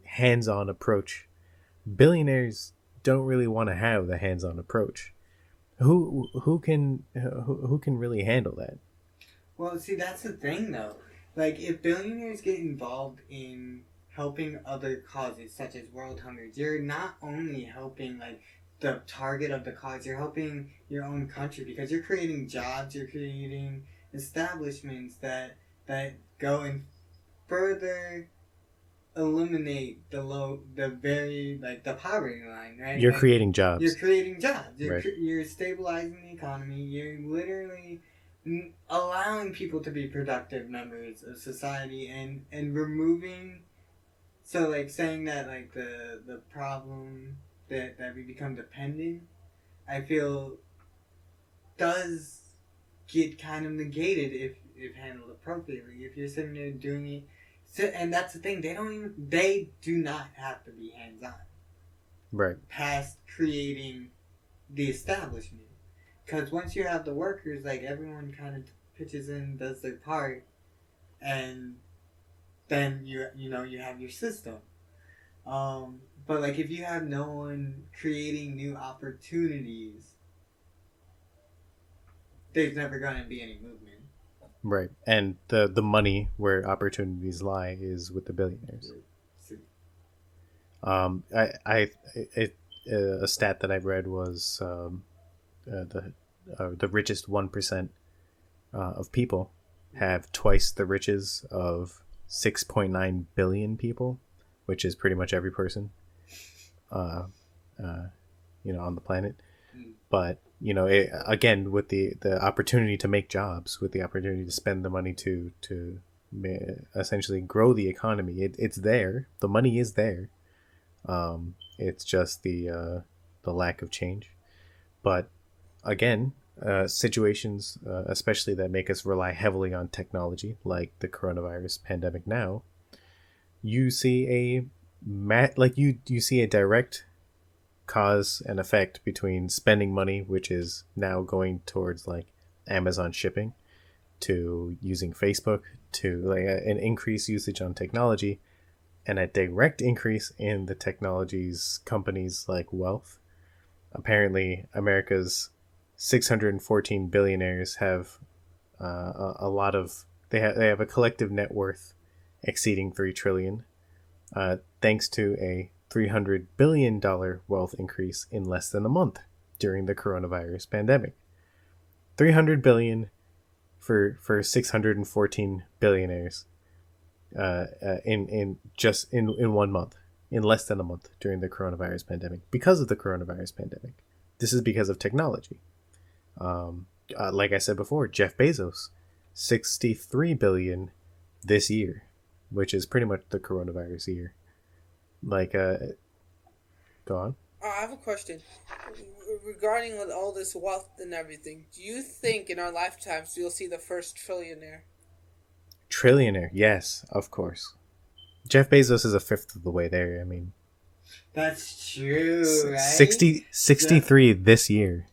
hands-on approach. Billionaires don't really want to have the hands-on approach. Who can really handle that? Well, see, that's the thing, though. Like, if billionaires get involved in helping other causes, such as world hunger, you're not only helping, like, the target of the cause, you're helping your own country, because you're creating jobs, you're creating establishments that go and further eliminate the poverty line, right? You're Like, creating jobs. you're creating jobs. Right. You're stabilizing the economy. You're literally allowing people to be productive members of society and removing. So like saying that like the problem that we become dependent, I feel does get kind of negated if handled appropriately. If you're sitting there doing it. So, and that's the thing, they do not have to be hands-on. Right. Past creating the establishment. Because once you have the workers, like, everyone kind of pitches in, does their part, and then you have your system. But, like, if you have no one creating new opportunities, there's never going to be any movement. Right. And the money where opportunities lie is with the billionaires. A stat that I read was the richest 1% of people have twice the riches of 6.9 billion people, which is pretty much every person, on the planet. But again, with the opportunity to make jobs, with the opportunity to spend the money to essentially grow the economy, it's there. The money is there. It's just the lack of change. But again, situations, especially that make us rely heavily on technology, like the coronavirus pandemic now, you see you see a direct cause and effect between spending money, which is now going towards like Amazon shipping, to using Facebook, to like an increased usage on technology, and a direct increase in the technology's companies like wealth. Apparently, America's 614 billionaires have a lot of they have a collective net worth exceeding 3 trillion, thanks to a $300 billion wealth increase in less than a month during the coronavirus pandemic. 300 billion for 614 billionaires in 1 month, in less than a month during the coronavirus pandemic, because of the coronavirus pandemic. This is because of technology. Like I said before, Jeff Bezos, 63 billion this year, which is pretty much the coronavirus year. Like, go on. I have a question regarding with all this wealth and everything. Do you think in our lifetimes we'll see the first trillionaire? Trillionaire, yes, of course. Jeff Bezos is a fifth of the way there. I mean, That's true, right? 63 this year,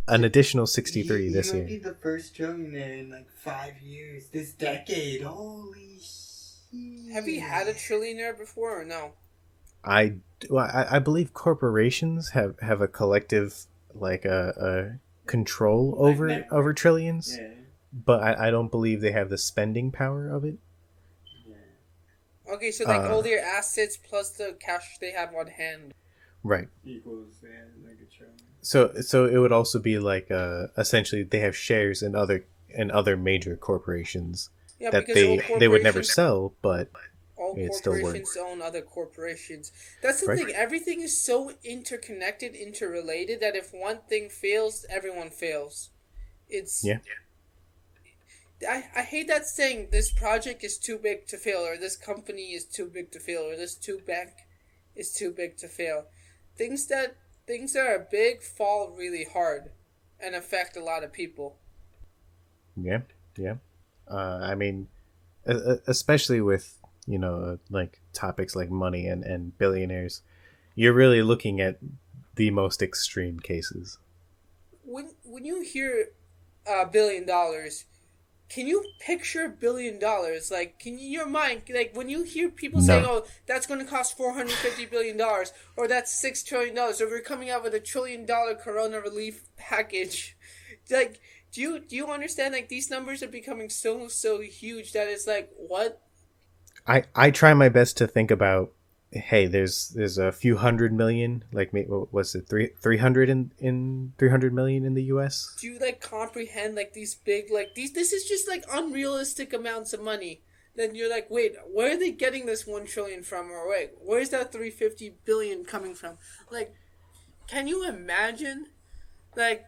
an additional 63 He this might year. be the first trillionaire in like 5 years. This decade. Holy shit. Have we had a trillionaire before or no? I believe corporations have a collective like a control Like over network. trillions, Yeah. but I don't believe they have the spending power of it. Yeah. Okay, so like Uh, all their assets plus the cash they have on hand. Right. Equals like a trillion. So it would also be like essentially they have shares in other major corporations Yeah, that because all they would never corporations sell, but all it still corporations works. own other corporations. That's the Right. thing. Everything is so interconnected, interrelated that if one thing fails, everyone fails. It's Yeah. I hate that saying this project is too big to fail or this company is too big to fail or this too bank is too big to fail. Things that are big fall really hard and affect a lot of people. Yeah. Yeah. I mean, especially with like topics like money and billionaires, you're really looking at the most extreme cases. When you hear $1 billion, can you picture $1 billion? Like, can you, in your mind, like when you hear people saying, No. "Oh, that's going to cost $450 billion," or that's $6 trillion, or we're coming out with $1 trillion Corona relief package, like, do you understand? Like, these numbers are becoming so huge that it's like, what? I try my best to think about, hey, there's a few hundred million, like what was it, 300 in 300 million in the US. Do you like comprehend like these big like these? This is just like unrealistic amounts of money. Then you're like, wait, where are they getting this 1 trillion from? Or wait, where's that 350 billion coming from? Like, can you imagine? Like,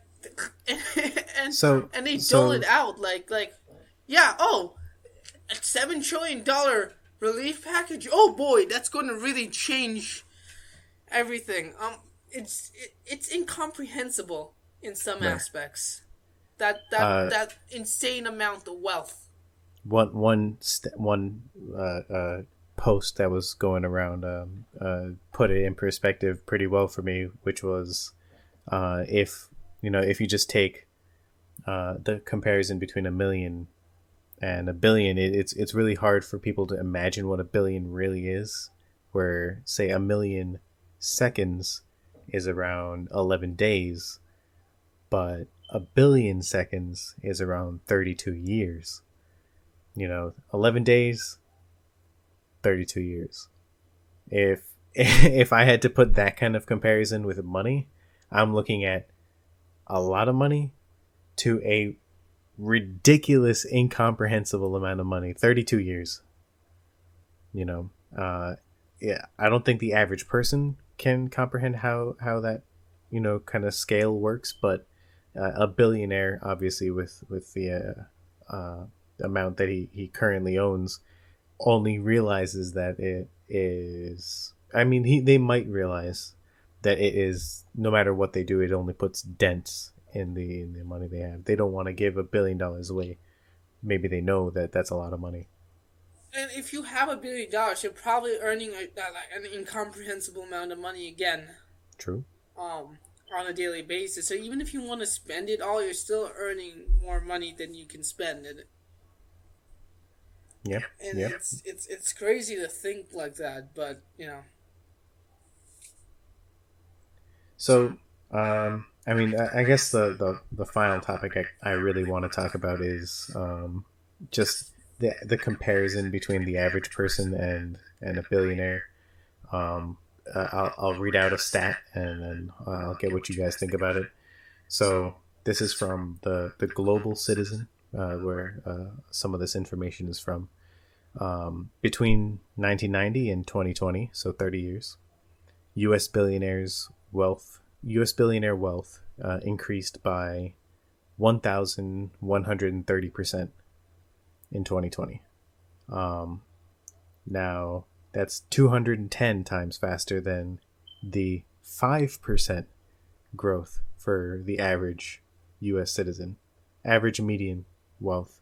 and So and they so dole it out like, yeah, oh, a $7 trillion relief package. Oh boy, that's going to really change everything. It's incomprehensible in some Right. aspects. That Uh, that insane amount of wealth. one post that was going around put it in perspective pretty well for me, which was if you just take the comparison between a million and a billion, it's really hard for people to imagine what a billion really is. Where say a million seconds is around 11 days, but a billion seconds is around 32 years. 11 days, 32 years. If if I had to put that kind of comparison with money, I'm looking at a lot of money to a ridiculous, incomprehensible amount of money. 32 years. Yeah, I don't think the average person can comprehend how that kind of scale works, but a billionaire, obviously, with the amount that he currently owns, only realizes that it is. I mean, they might realize that it is, no matter what they do, it only puts dents in the money they have. They don't want to give $1 billion away. Maybe they know that that's a lot of money. And if you have $1 billion, you're probably earning an incomprehensible amount of money again. True. On a daily basis. So even if you want to spend it all, you're still earning more money than you can spend. And Yep. and Yep. it's crazy to think like that, but So, I mean, I guess the final topic I really want to talk about is just the comparison between the average person and a billionaire. I'll read out a stat and then I'll get what you guys think about it. So this is from the Global Citizen, where some of this information is from. Between 1990 and 2020, so 30 years, U.S. billionaire wealth increased by 1,130% in 2020. Now that's 210 times faster than the 5% growth for the average U.S. citizen, average median wealth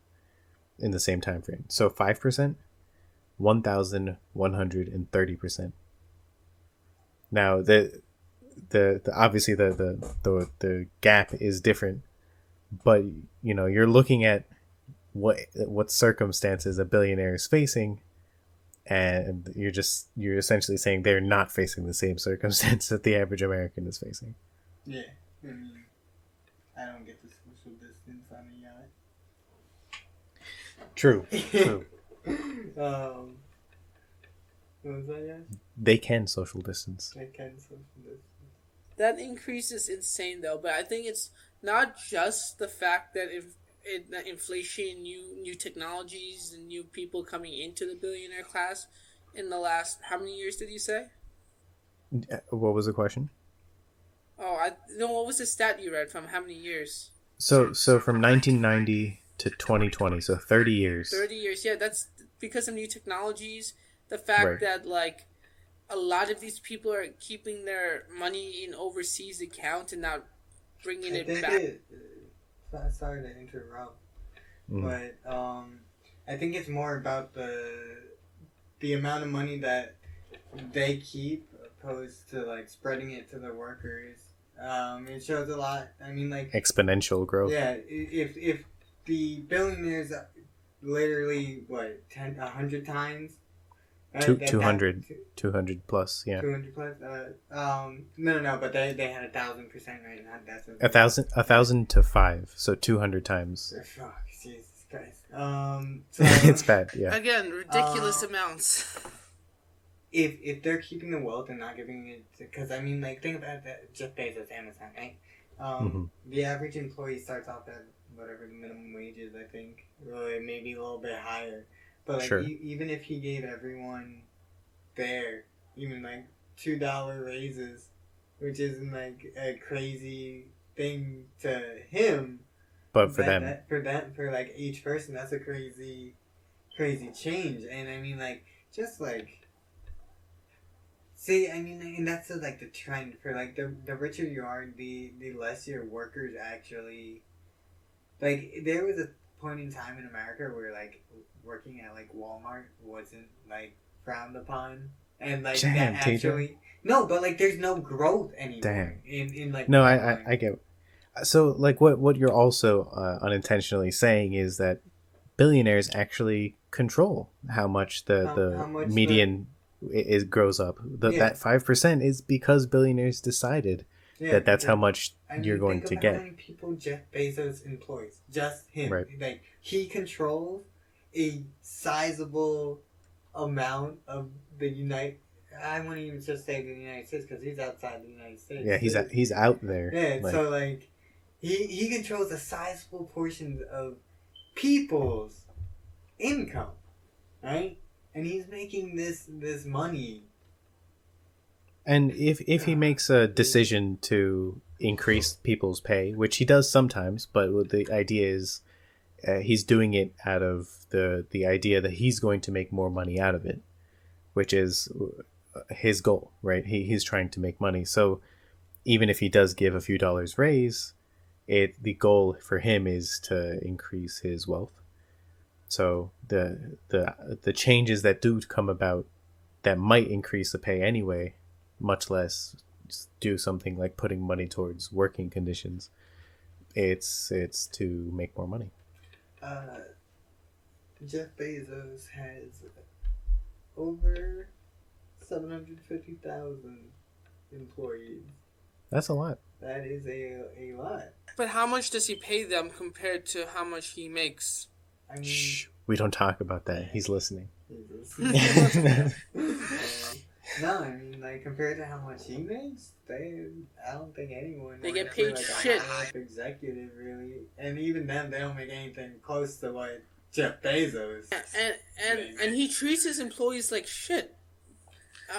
in the same time frame. So 5%, 1,130%. Now the obviously the gap is different, but you're looking at what circumstances a billionaire is facing, and you're essentially saying they're not facing the same circumstance that the average American is facing. Yeah, I mean, I don't get the social distance on a yacht. True. True. What was that, guys? They can social distance. They can social distance. That increase is insane, though. But I think it's not just the fact that inflation, new technologies, and new people coming into the billionaire class in the last, how many years did you say? What was the question? Oh, what was the stat you read from? How many years? So from 1990 to 2020, so 30 years. 30 years, yeah. That's because of new technologies. The fact that, like, a lot of these people are keeping their money in overseas account and not bringing it back. Sorry to interrupt, but I think it's more about the amount of money that they keep opposed to, like, spreading it to the workers. It shows a lot. I mean, like, exponential growth. Yeah, if the billionaires literally 100 times. 200 plus, yeah. 200 plus. No, but they had 1,000%, right? Not that's 1,000 to 5, so 200 times. Fuck, Jesus Christ. So, it's bad, yeah. Again, ridiculous amounts. If they're keeping the wealth and not giving it, because I mean, like, think about that. Jeff Bezos, Amazon, right? The average employee starts off at whatever the minimum wage is, I think, or maybe a little bit higher. But, like, sure. Even if he gave everyone there, even, like, $2 raises, which isn't, like, a crazy thing to him. But for them. For, like, each person, that's a crazy, crazy change. And, I mean, like, just, like... See, I mean, and that's, like, the trend. For, like, the richer you are, the less your workers actually... Like, there was a point in time in America where, like... working at, like, Walmart wasn't, like, frowned upon, and, like, that actually no, but, like, there's no growth anymore. In like, no, I get. So, like, what you're also unintentionally saying is that billionaires actually control how much how much median grows up. That 5% is because billionaires decided that's how much you're going to get. How many people Jeff Bezos employs? Just him. Right. Like, he controls a sizable amount of the I wouldn't even just say the United States, because he's outside the United States. Yeah, he's out there. Yeah, like, so, like, he controls a sizable portion of people's income, right? And he's making this money. And if he makes a decision to increase people's pay, which he does sometimes, but the idea is he's doing it out of the idea that he's going to make more money out of it, which is his goal, right? He's trying to make money. So even if he does give a few dollars raise, the goal for him is to increase his wealth. So the changes that do come about that might increase the pay anyway, much less do something like putting money towards working conditions. It's to make more money. Jeff Bezos has over 750,000 employees. That's a lot. That is a lot. But how much does he pay them compared to how much he makes? I mean, shh, we don't talk about that. He's listening. No, I mean, like, compared to how much he makes, I don't think anyone. They get paid shit. Executive, really, and even them, they don't make anything close to what Jeff Bezos. And he treats his employees like shit.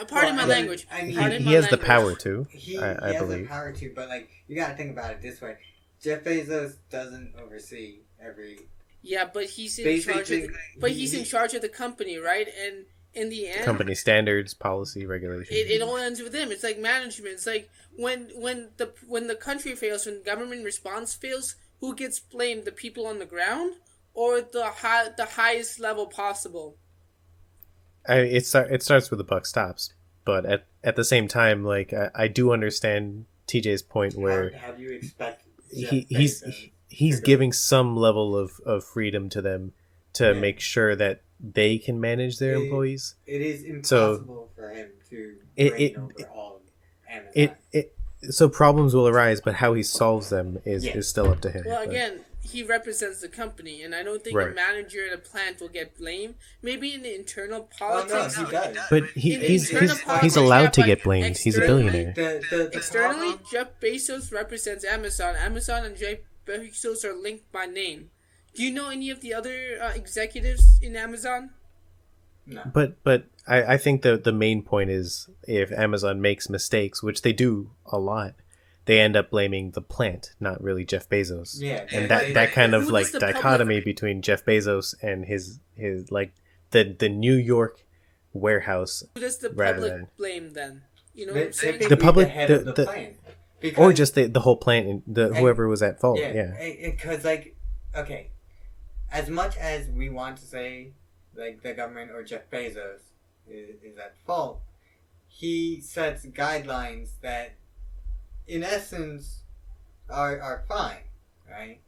Pardon my language. I mean, he has the power to. He I has believe the power to, but, like, you gotta think about it this way: Jeff Bezos doesn't oversee every. Yeah, but he's in charge. He's in charge of the company, right? And in the end, company standards, policy, regulations. It all ends with him. It's like management. It's like when the country fails, when government response fails, who gets blamed? The people on the ground or the highest level possible? It starts where the buck stops. but at the same time, like I do understand TJ's point where How do you expect he, Jeff he's Bezos he's to go- giving some level of freedom to them to Yeah. make sure that they can manage their employees. It is impossible for him to it- reign it- over all of Amazon. It so problems will arise, but how he solves them is Yeah. still up to him. Well, But- again, he represents the company, and I don't think a Right. manager at a plant will get blamed. Maybe in the internal Oh, no, politics. he does. but In he's internal he's politics, allowed yeah, to but get blamed. He's a externally- billionaire. The Externally, problem- Jeff Bezos represents Amazon. Amazon and Jeff Bezos are linked by name. Do you know any of the other executives in Amazon? no. But I think the main point is if Amazon makes mistakes, which they do a lot, they end up blaming the plant, not really Jeff Bezos. Yeah, And they- that kind of Who like does the dichotomy between Jeff Bezos and his like the New York warehouse, Who does the Rather public than- blame then? You know what they- I'm saying? typically The public- head the- of the the- plant. or Because- just the whole plant and whoever was at fault. Yeah. Because like, okay, as much as we want to say like the government or Jeff Bezos is at fault, he sets guidelines that, in essence, are fine, right?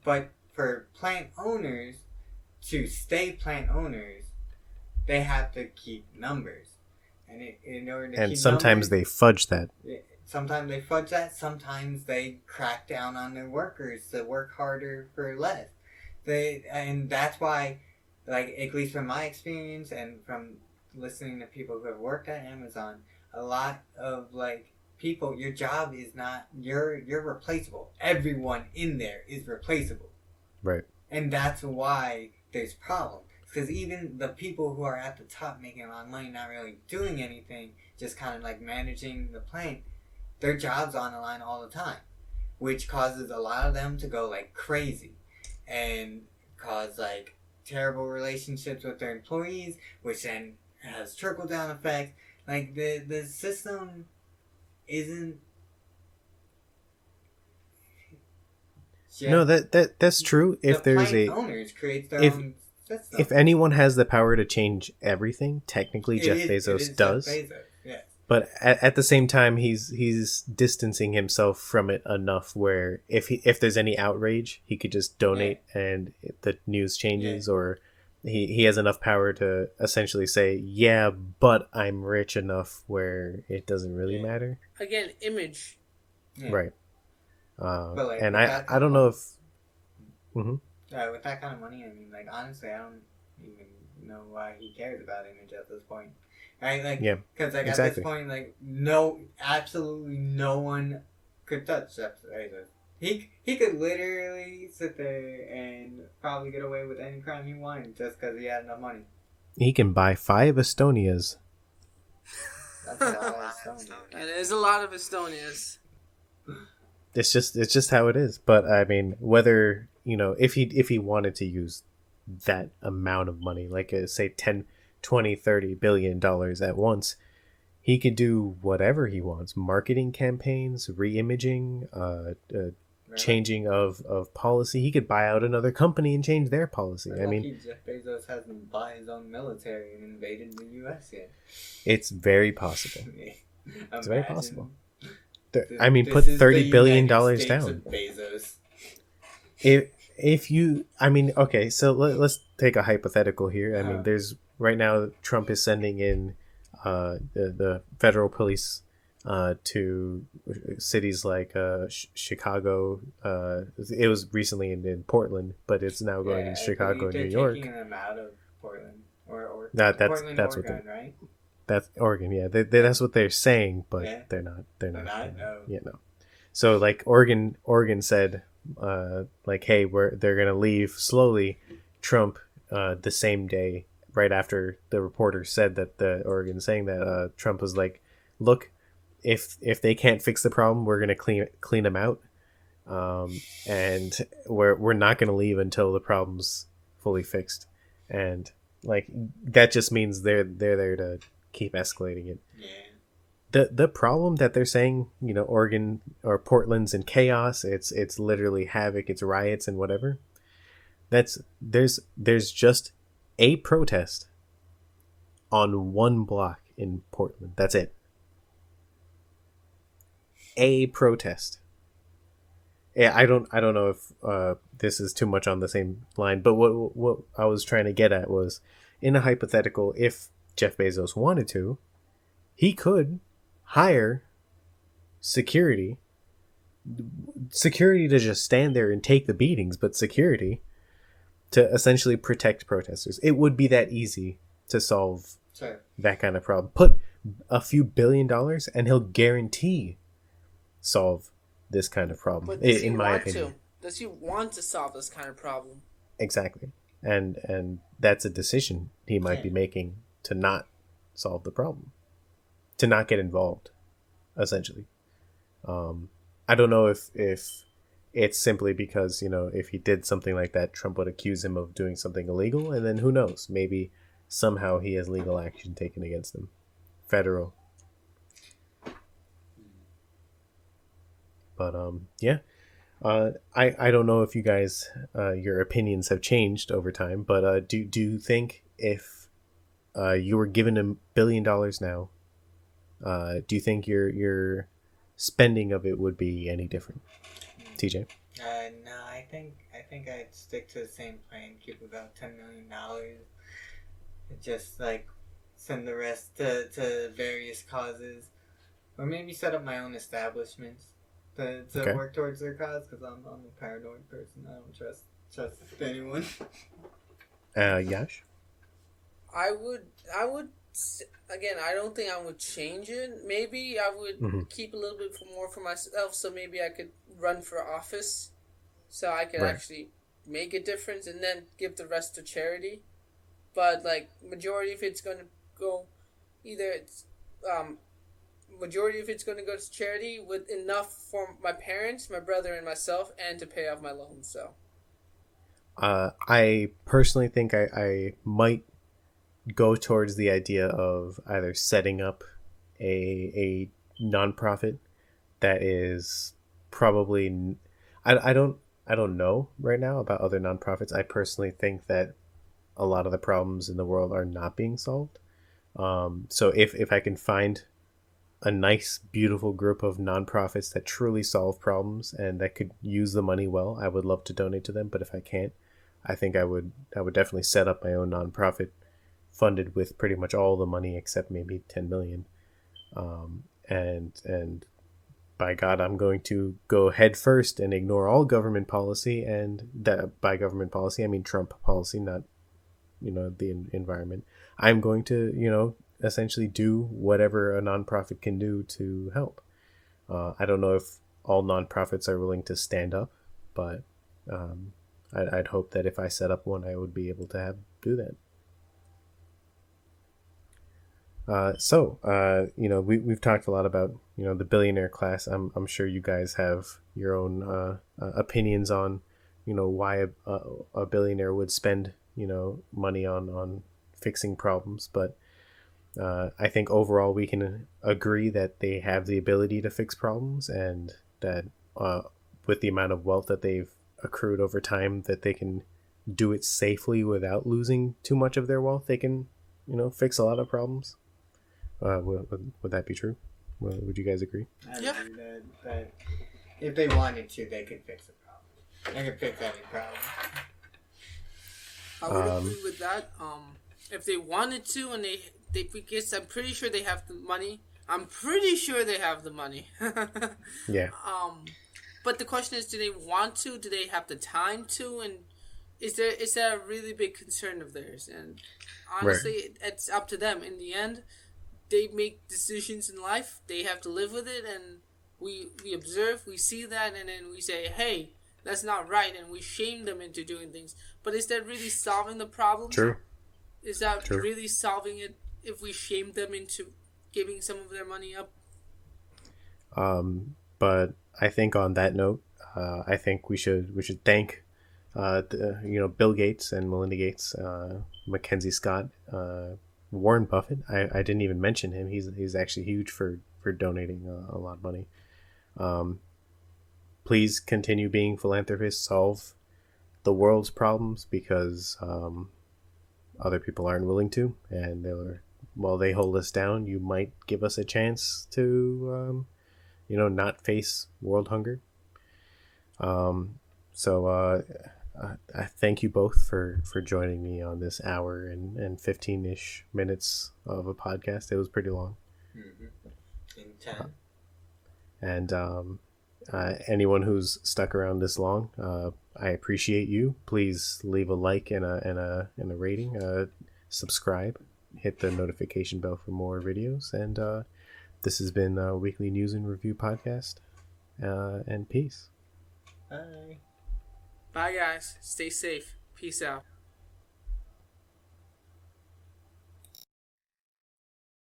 But for plant owners to stay plant owners, they have to keep numbers, and in order to And keep sometimes numbers, they fudge that. sometimes they fudge that. Sometimes they crack down on their workers to work harder for less. And that's why, like, at least from my experience and from listening to people who have worked at Amazon, a lot of like people, your job is not you're replaceable. Everyone in there is replaceable, Right. and that's why there's problems. Because even the people who are at the top making a lot of money, not really doing anything, just kind of like managing the plant, their job's on the line all the time, which causes a lot of them to go like crazy and cause like terrible relationships with their employees, which then has trickle down effects. Like the system isn't. No, that's true. If the there's plant a owners create their if- own system. if anyone has the power to change everything, technically It Jeff is- Bezos it is does. Jeff Bezos, yes. But at the same time, he's distancing himself from it enough where if there's any outrage, he could just donate and the news changes, or he has enough power to essentially say, yeah, but I'm rich enough where it doesn't really matter. Again, image. Yeah. Right. But, like, And with that I don't know if... Mhm. With that kind of money, I mean, like, honestly, I don't even know why he cares about image at this point. Right? Like, Yeah, because, like, at exactly. this point, like, absolutely no one could touch Jeff Bezos. He could literally sit there and probably get away with any crime he wanted just because he had enough money. He can buy 5 Estonias. That's a lot of stuff. And there's a lot of Estonias. It's just how it is. But I mean, whether if he wanted to use that amount of money, like say 10, 20, 30 billion dollars at once, he could do whatever he wants: marketing campaigns, re-imaging, changing of policy. He could buy out another company and change their policy. I mean, Jeff Bezos hasn't bought his own military and invaded the U.S. yet. it's very possible. It's very possible. I mean, put $30 $30 billion down. Bezos. If you, I mean, okay, so let's take a hypothetical here. I mean, there's right now Trump is sending in the federal police to cities like Chicago. It was recently in Portland, but it's now going in Chicago and New York. Taking them out of Portland or That's Portland, what Oregon, right? That's Oregon. Yeah, that's what they're saying, but Yeah. they're not. They're not. No. Yeah, no. So like Oregon said, like, hey, they're gonna leave slowly. Trump, the same day, right after the reporter said that the Oregon saying that, Trump was like, look, if they can't fix the problem, we're gonna clean them out, and we're not gonna leave until the problem's fully fixed, and like that just means they're there to keep escalating it. Yeah. The problem that they're saying, Oregon or Portland's in chaos, it's literally havoc, it's riots and whatever. There's just a protest on one block in Portland. That's it. A protest. Yeah, I don't know if this is too much on the same line, but what I was trying to get at was, in a hypothetical, if Jeff Bezos wanted to, he could hire security to just stand there and take the beatings, but security to essentially protect protesters. It would be that easy to solve that kind of problem. Put a few $1 billion and he'll guarantee solve this kind of problem. But does in he my want opinion, to? Does he want to solve this kind of problem? exactly, and that's a decision he might be making to not solve the problem, to not get involved, essentially. I don't know if it's simply because, if he did something like that, Trump would accuse him of doing something illegal, and then who knows, maybe somehow he has legal action taken against him, federal. But yeah, I don't know if you guys your opinions have changed over time, but do you think if you were given $1 billion now, do you think your spending of it would be any different, TJ? No, I think I'd stick to the same plan. Keep about $10 million. Just like send the rest to various causes, or maybe set up my own establishments to work towards their cause. Because I'm a paranoid person. I don't trust anyone. Yash? I would again, I don't think I would change it. Maybe I would keep a little bit more for myself, so maybe I could run for office, so I could actually make a difference, and then give the rest to charity. But like majority of it's going to go, majority of it's going to go to charity, with enough for my parents, my brother, and myself, and to pay off my loans. So, I personally think I might go towards the idea of either setting up a nonprofit that is probably, I don't know right now about other nonprofits. I personally think that a lot of the problems in the world are not being solved. So if I can find a nice, beautiful group of nonprofits that truly solve problems and that could use the money well, I would love to donate to them. But if I can't, I think I would definitely set up my own nonprofit, funded with pretty much all the money except maybe 10 million. And by God, I'm going to go head first and ignore all government policy. And that, by government policy, I mean Trump policy, not, the environment. I'm going to, essentially do whatever a nonprofit can do to help. I don't know if all nonprofits are willing to stand up, but I'd hope that if I set up one, I would be able to do that. We've talked a lot about, the billionaire class. I'm sure you guys have your own opinions on, why a billionaire would spend, money on fixing problems. But I think overall we can agree that they have the ability to fix problems, and that with the amount of wealth that they've accrued over time, that they can do it safely without losing too much of their wealth. They can, fix a lot of problems. Would that be true? Would you guys agree? I agree that if they wanted to, they could fix a problem. They could fix any problem. I would agree with that. If they wanted to, and because I'm pretty sure they have the money. I'm pretty sure they have the money. Yeah. But the question is, do they want to? Do they have the time to? And is that a really big concern of theirs? And honestly, it's up to them. In the end, they make decisions in life. They have to live with it, and we observe, we see that, and then we say, hey, that's not right, and we shame them into doing things. But is that really solving the problem? True. Is that really solving it if we shame them into giving some of their money up? But I think on that note, I think we should thank Bill Gates and Melinda Gates, Mackenzie Scott, Warren Buffett. I didn't even mention him. He's actually huge for donating a lot of money. Please continue being philanthropists. Solve the world's problems, because other people aren't willing to, and while they hold us down, you might give us a chance to, not face world hunger. So I thank you both for joining me on this hour and 15-ish minutes of a podcast. It was pretty long. Mm-hmm. In 10. And anyone who's stuck around this long, I appreciate you. Please leave a like and a rating. Subscribe. Hit the notification bell for more videos. And this has been a Weekly News and Review podcast. And peace. Bye. Bye, guys. Stay safe. Peace out.